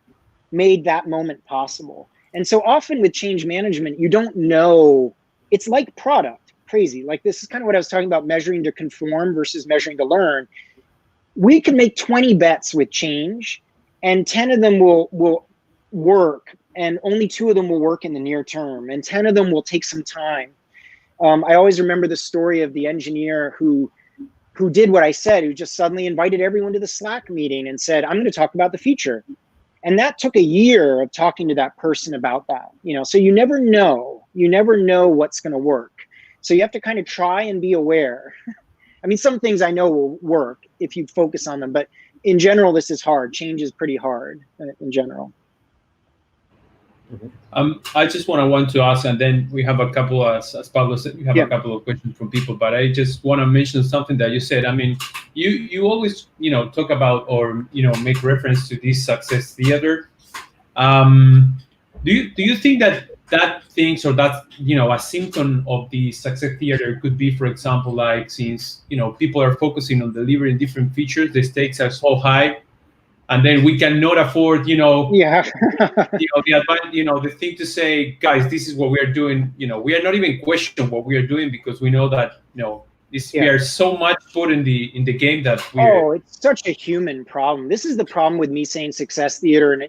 made that moment possible. And so often with change management, you don't know, it's like product, crazy. Like this is kind of what I was talking about, measuring to conform versus measuring to learn. We can make 20 bets with change, and 10 of them will work, and only 2 of them will work in the near term, and 10 of them will take some time. I always remember the story of the engineer who did what I said, who just suddenly invited everyone to the Slack meeting and said, I'm going to talk about the feature. And that took a year of talking to that person about that. So you never know what's going to work. So you have to kind of try and be aware. I mean, some things I know will work if you focus on them, but in general, this is hard. Change is pretty hard in general. I just want to ask, and then we have a couple, as Pablo said, we have a couple of questions from people, but I just want to mention something that you said. I mean, you always, talk about, or, make reference to this success theater. Do you think that things, or that, a symptom of the success theater could be, for example, like, since, people are focusing on delivering different features, the stakes are so high, and then we cannot afford, the thing to say, guys, this is what we are doing. We are not even questioning what we are doing, because we know that, we are so much put in the game that it's such a human problem. This is the problem with me saying success theater, and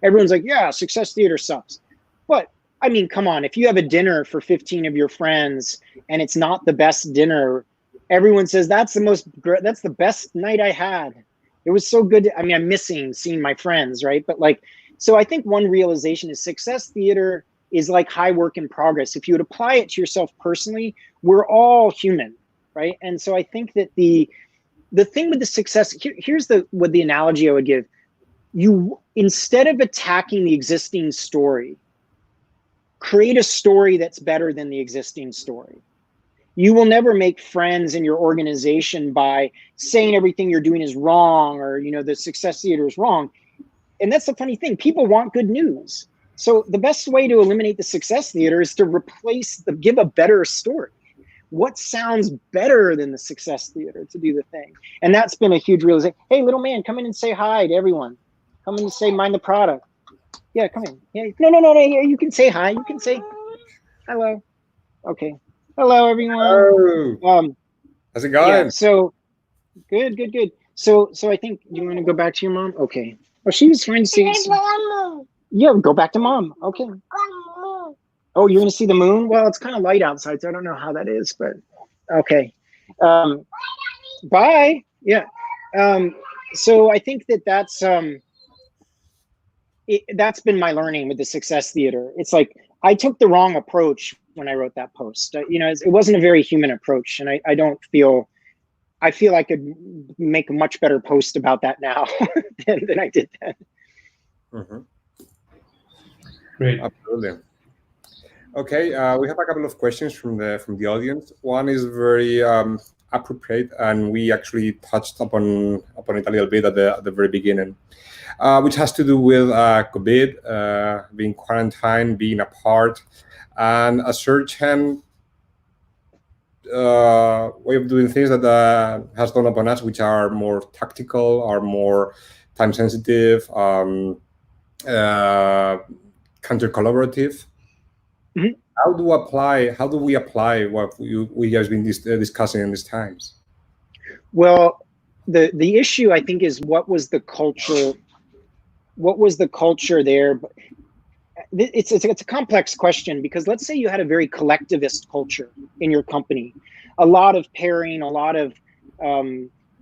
everyone's like, yeah, success theater sucks. But I mean, come on, if you have a dinner for 15 of your friends and it's not the best dinner, everyone says that's the best night I had. It was so good. I'm missing seeing my friends, right? But so I think one realization is success theater is like high work in progress. If you would apply it to yourself personally, we're all human, right? And so I think that the thing with the success, here's the analogy I would give. You, instead of attacking the existing story, create a story that's better than the existing story. You will never make friends in your organization by saying everything you're doing is wrong, or, the success theater is wrong. And that's the funny thing. People want good news. So the best way to eliminate the success theater is to give a better story. What sounds better than the success theater to do the thing? And that's been a huge realization. Hey, little man, come in and say hi to everyone. Come in and say, mind the product. Yeah, come in. Yeah, no. You can say hi. You can say hello. Okay. Hello, everyone. Oh, how's it Yeah. going? So good. So I think you want to go back to your mom. Okay. Oh, she was trying to see. Yeah, go back to mom. Okay. Oh, you're gonna see the moon? Well, it's kind of light outside, so I don't know how that is, but okay. Bye. Yeah. So I think that's been my learning with the Success Theater. It's like I took the wrong approach when I wrote that post. It wasn't a very human approach, and I feel I could make a much better post about that now than I did then. Mm-hmm. Great. Absolutely. Okay, we have a couple of questions from the audience. One is very appropriate, and we actually touched upon it a little bit at the very beginning, which has to do with COVID, being quarantined, being apart, and a certain way of doing things that has gone upon us, which are more tactical, are more time sensitive, counter collaborative. Mhm. How do we apply what we have been discussing in these times? Well, the issue I think is what was the culture there? It's a complex question, because let's say you had a very collectivist culture in your company, a lot of pairing, a lot of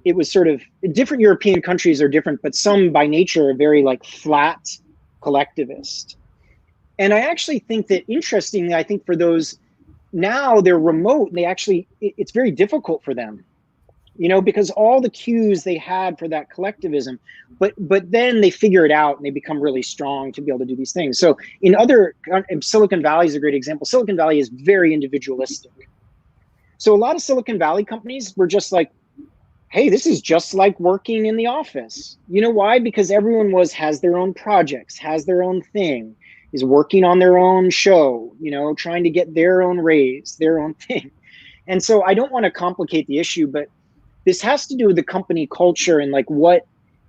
it was sort of different. European countries are different, but some by nature are very like flat collectivist. And I actually think that, interestingly, I think for those now they're remote, it's very difficult for them, because all the cues they had for that collectivism, but then they figure it out and they become really strong to be able to do these things. So Silicon Valley is a great example. Silicon Valley is very individualistic. So a lot of Silicon Valley companies were just like, hey, this is just like working in the office. You know why? Because everyone has their own projects, has their own thing, is working on their own show, trying to get their own raise, their own thing. And so I don't want to complicate the issue, but this has to do with the company culture and like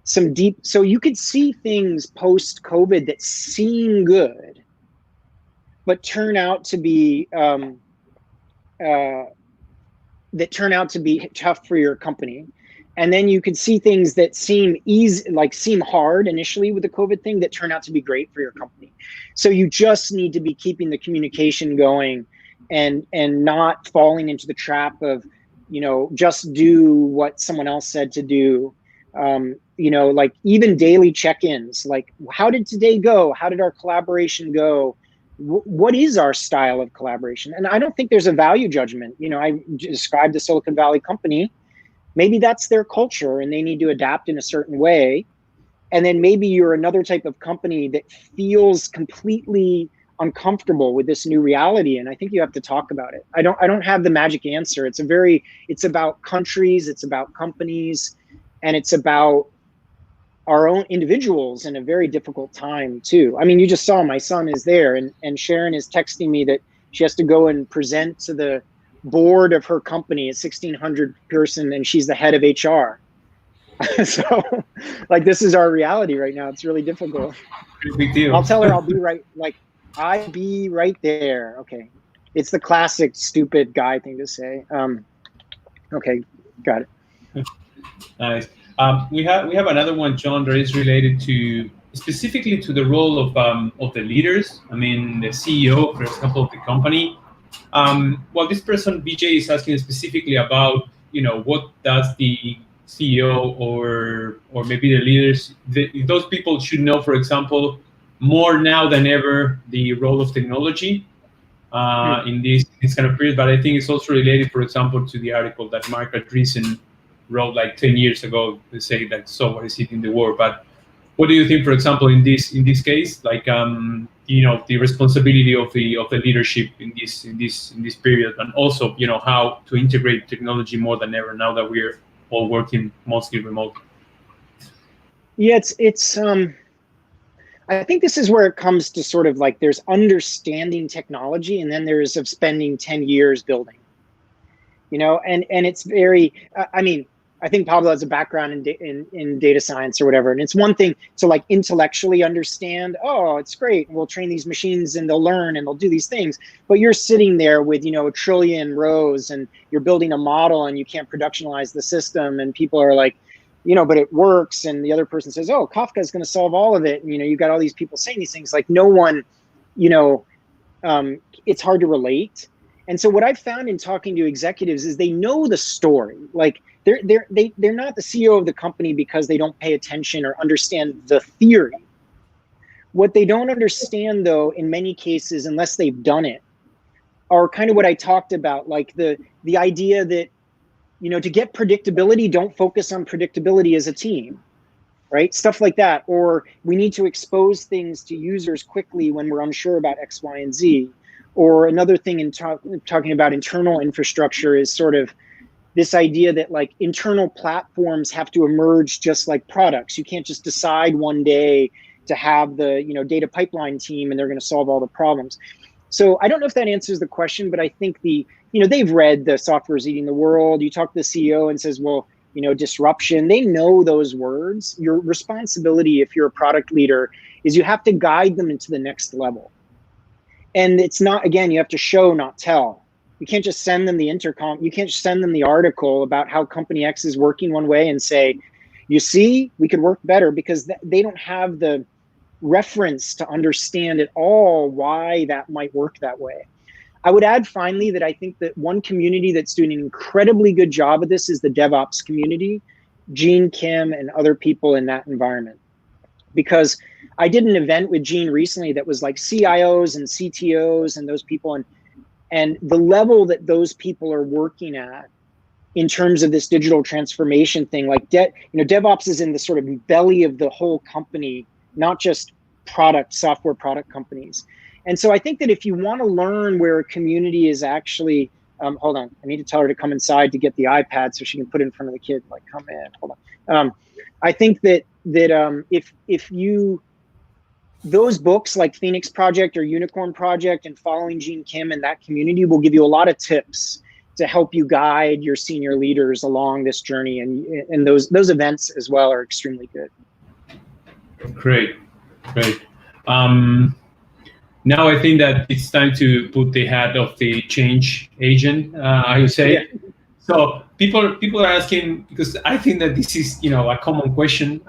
so you could see things post COVID that seem good, but turn out to be tough for your company. And then you could see things that seem hard initially with the COVID thing that turn out to be great for your company. So you just need to be keeping the communication going and not falling into the trap of, just do what someone else said to do. Like even daily check-ins, like how did today go? How did our collaboration go? What is our style of collaboration? And I don't think there's a value judgment. I described the Silicon Valley company. Maybe that's their culture and they need to adapt in a certain way. And then maybe you're another type of company that feels completely uncomfortable with this new reality. And I think you have to talk about it. I don't have the magic answer. It's about countries, it's about companies, and it's about our own individuals in a very difficult time too. I mean, you just saw my son is there, and Sharon is texting me that she has to go and present to the board of her company, a 1,600 person, and she's the head of HR. So like, this is our reality right now. It's really difficult. Big deal. I'll tell her I'll be right there. Okay. It's the classic stupid guy thing to say. Okay, got it. Nice. We have another one, John, that is related to specifically to the role of the leaders. I mean, the CEO, for example, of the company. Well, this person, BJ, is asking specifically about, what does the CEO or maybe the leaders, those people should know, for example, more now than ever, the role of technology in this kind of period. But I think it's also related, for example, to the article that Mark Andreessen wrote like 10 years ago to say that software is eating the world. But what do you think, for example, in this case, like the responsibility of the leadership in this period, and also how to integrate technology more than ever now that we're all working mostly remote? Yeah, it's I think this is where it comes to sort of like there's understanding technology, and then there's of spending 10 years building. And it's very, I mean, I think Pablo has a background in data science or whatever. And it's one thing to like intellectually understand, oh, it's great. We'll train these machines and they'll learn and they'll do these things. But you're sitting there with, a trillion rows and you're building a model and you can't productionalize the system. And people are like, but it works. And the other person says, oh, Kafka is going to solve all of it. And, you've got all these people saying these things, like no one, it's hard to relate. And so what I've found in talking to executives is they know the story. Like they're not the CEO of the company because they don't pay attention or understand the theory. What they don't understand, though, in many cases, unless they've done it, are kind of what I talked about, like the idea that, to get predictability, don't focus on predictability as a team, right? Stuff like that. Or we need to expose things to users quickly when we're unsure about X, Y, and Z. Or another thing in talking about internal infrastructure is sort of this idea that like internal platforms have to emerge just like products. You can't just decide one day to have the data pipeline team and they're going to solve all the problems. So I don't know if that answers the question, but I think they've read the Software is Eating the World. You talk to the CEO and says, well, disruption. They know those words. Your responsibility, if you're a product leader, is you have to guide them into the next level. And it's not, again, you have to show, not tell. You can't just send them the intercom. You can't just send them the article about how company X is working one way and say, you see, we could work better, because they don't have the reference to understand at all why that might work that way. I would add finally that I think that one community that's doing an incredibly good job of this is the DevOps community, Gene Kim and other people in that environment. Because I did an event with Gene recently that was like CIOs and CTOs and those people, and the level that those people are working at in terms of this digital transformation thing, like DevOps is in the sort of belly of the whole company, not just software product companies. And so I think that if you want to learn where a community is actually, hold on, I need to tell her to come inside to get the iPad so she can put it in front of the kid, like come in, hold on. I think that if you, those books like Phoenix Project or Unicorn Project and following Gene Kim and that community will give you a lot of tips to help you guide your senior leaders along this journey. And those events as well are extremely good. Great. Now I think that it's time to put the hat of the change agent, I would say. Yeah. So people are asking, because I think that this is a common question.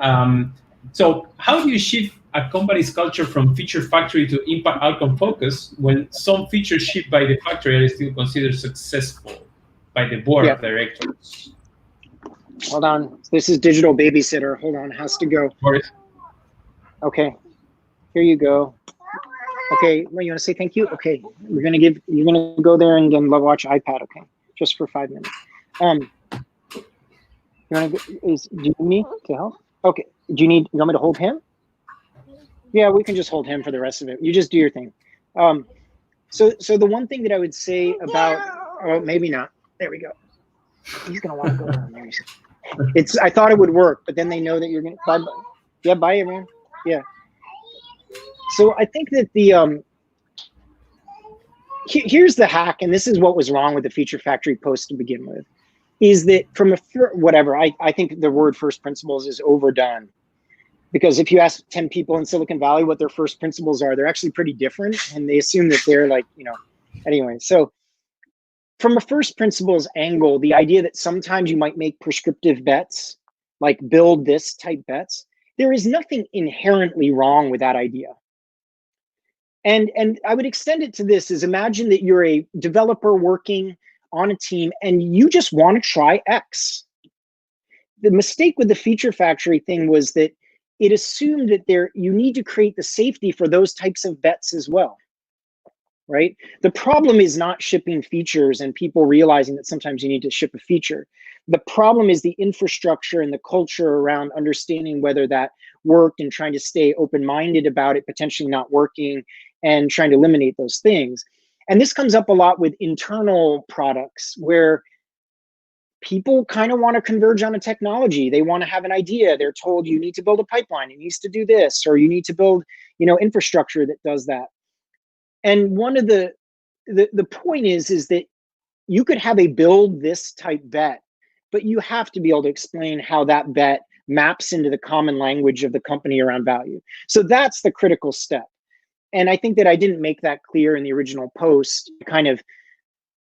So how do you shift a company's culture from feature factory to impact outcome focus when some features shipped by the factory are still considered successful by the board of directors? Hold on, this is digital babysitter. Hold on, has to go. Okay, here you go. Okay, well, you want to say thank you? Okay, you're gonna go there and then watch iPad. Okay, just for 5 minutes. Do you need me to help? Okay, you want me to hold him? Yeah, we can just hold him for the rest of it. You just do your thing. So the one thing that I would say about, oh, maybe not. There we go. He's gonna want to go down there. I thought it would work, but then they know that you're gonna. Bye, bye, everyone. Yeah. So I think that here's the hack, and this is what was wrong with the Feature Factory post to begin with, is that from I think the word first principles is overdone. Because if you ask 10 people in Silicon Valley what their first principles are, they're actually pretty different, and they assume that they're like, anyway. So from a first principles angle, the idea that sometimes you might make prescriptive bets, like build this type bets, there is nothing inherently wrong with that idea. And I would extend it to this, is imagine that you're a developer working on a team and you just want to try X. The mistake with the Feature Factory thing was that it assumed that you need to create the safety for those types of bets as well, right? The problem is not shipping features and people realizing that sometimes you need to ship a feature. The problem is the infrastructure and the culture around understanding whether that worked and trying to stay open-minded about it potentially not working and trying to eliminate those things. And this comes up a lot with internal products where people kind of want to converge on a technology. They want to have an idea. They're told you need to build a pipeline, it needs to do this, or you need to build, infrastructure that does that. And one of the point is that you could have a build this type bet, but you have to be able to explain how that bet maps into the common language of the company around value. So that's the critical step. And I think that I didn't make that clear in the original post, kind of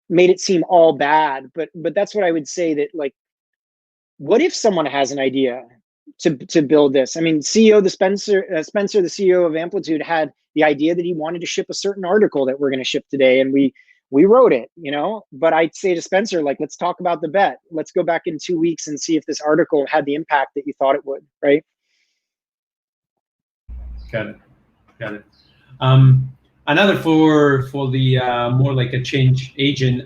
made it seem all bad, but that's what I would say, that like, what if someone has an idea to build this? I mean, Spencer, the CEO of Amplitude, had the idea that he wanted to ship a certain article that we're going to ship today, and we wrote it, you know. But I'd say to Spencer, like, let's talk about the bet. Let's go back in 2 weeks and see if this article had the impact that you thought it would, right? Got it. Another for the more like a change agent.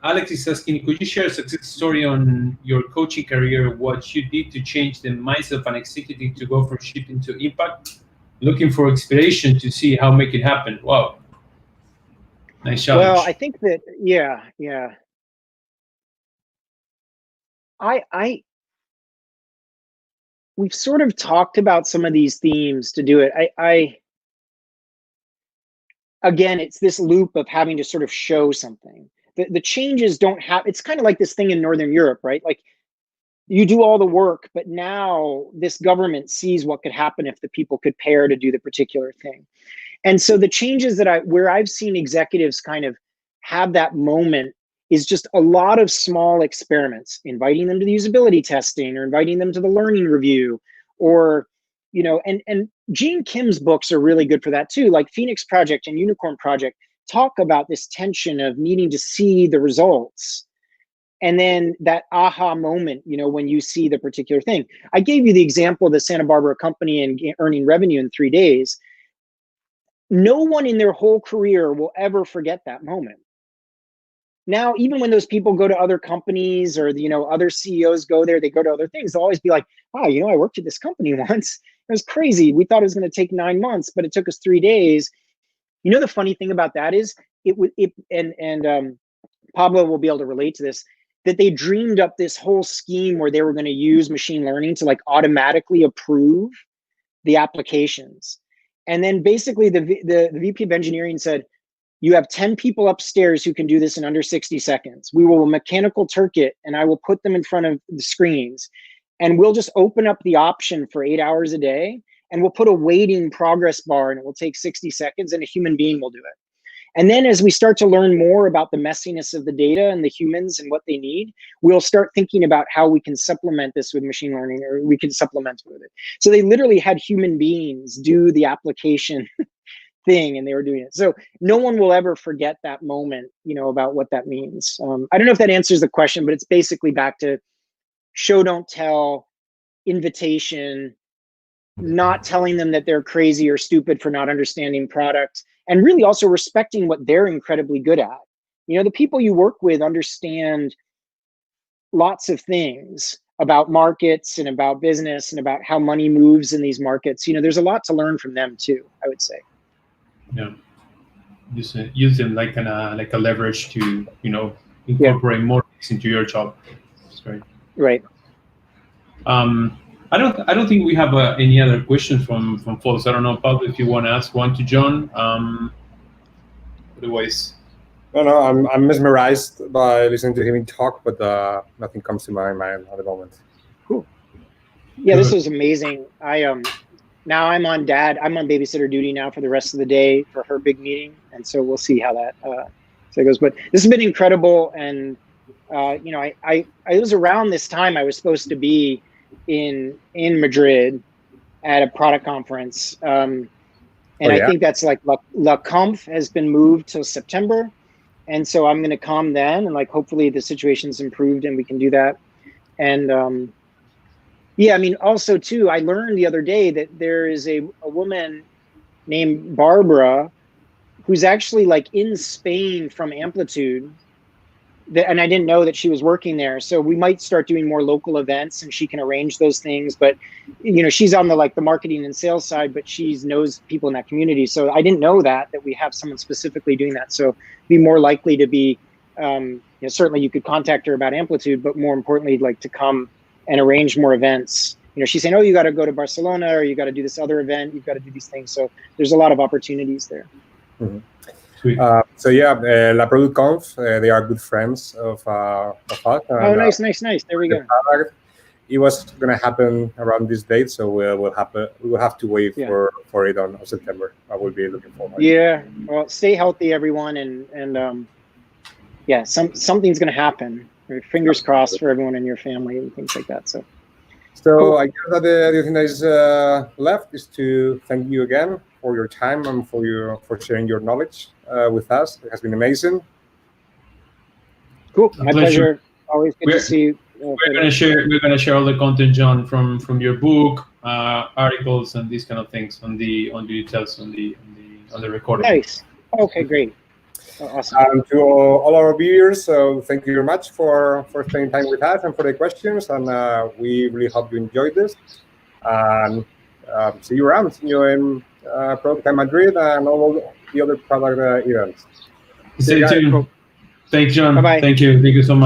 Alex is asking, could you share a success story on your coaching career? What you did to change the mindset of an executive to go from shipping to impact? Looking for inspiration to see how make it happen. Wow, nice challenge. Well, I think that yeah. We've sort of talked about some of these themes to do it. Again, it's this loop of having to sort of show something. The changes don't have, it's kind of like this thing in Northern Europe, right? Like, you do all the work, but now this government sees what could happen if the people could pair to do the particular thing. And so the changes that where I've seen executives kind of have that moment is just a lot of small experiments, inviting them to the usability testing, or inviting them to the learning review, or, you know, and Gene Kim's books are really good for that too. Like Phoenix Project and Unicorn Project talk about this tension of needing to see the results. And then that aha moment, you know, when you see the particular thing. I gave you the example of the Santa Barbara company and earning revenue in 3 days. No one in their whole career will ever forget that moment. Now, even when those people go to other companies, or, you know, other CEOs go there, they go to other things, they'll always be like, wow, you know, I worked at this company once. It was crazy. We thought it was going to take 9 months, but it took us 3 days. You know, the funny thing about that is Pablo will be able to relate to this, that they dreamed up this whole scheme where they were going to use machine learning to like automatically approve the applications. And then basically the VP of engineering said, you have 10 people upstairs who can do this in under 60 seconds. We will mechanical Turk it, and I will put them in front of the screens, and we'll just open up the option for 8 hours a day, and we'll put a waiting progress bar, and it will take 60 seconds, and a human being will do it. And then as we start to learn more about the messiness of the data and the humans and what they need, we'll start thinking about how we can supplement this with machine learning, or we can supplement it with it. So they literally had human beings do the application thing, and they were doing it. So no one will ever forget that moment, you know, about what that means. I don't know if that answers the question, but it's basically back to show, don't tell, invitation, not telling them that they're crazy or stupid for not understanding product, and really also respecting what they're incredibly good at. You know, the people you work with understand lots of things about markets and about business and about how money moves in these markets. You know, there's a lot to learn from them too, I would say. Yeah, use them like a leverage to, you know, incorporate more things into your job. That's great. Right. I don't think we have any other questions from folks. I don't know, Pablo, if you want to ask one to John. Otherwise, no, I'm mesmerized by listening to him talk, but nothing comes to my mind at the moment. Cool. Yeah, this was amazing. Now I'm on babysitter duty now for the rest of the day for her big meeting, and so we'll see how that goes. But this has been incredible, and you know, I was around this time I was supposed to be in Madrid at a product conference, and I think that's like La Conf has been moved till September, and so I'm going to come then, and like hopefully the situation's improved and we can do that. And yeah, I mean, also too, I learned the other day that there is a woman named Barbara who's actually like in Spain from Amplitude, and I didn't know that she was working there. So we might start doing more local events, and she can arrange those things. But you know, she's on the marketing and sales side, but she knows people in that community. So I didn't know that we have someone specifically doing that. So be more likely to be, you know, certainly you could contact her about Amplitude, but more importantly, like to come and arrange more events. You know, she's saying, oh, you got to go to Barcelona, or you got to do this other event, you've got to do these things. So there's a lot of opportunities there. Mm-hmm. Sweet. So yeah, La Product Conf, they are good friends of us. Oh, nice. There we go. It was going to happen around this date, so we'll have to wait for it on September. I will be looking forward. Yeah. Well, stay healthy, everyone, and yeah, something's going to happen. Fingers crossed for everyone in your family and things like that. So cool. I guess that the other thing that is left is to thank you again for your time and for sharing your knowledge with us. It has been amazing. Cool. My pleasure. Always good to see you. We're gonna share all the content, John, from your book, articles, and these kind of things on the details on the recording. Nice. Okay, great. Awesome. And to all our viewers, so thank you very much for spending time with us and for the questions. And we really hope you enjoyed this. And see you around. See you in Product Madrid and all the other product events. Stay tuned. Thanks, John. Bye-bye. Thank you so much.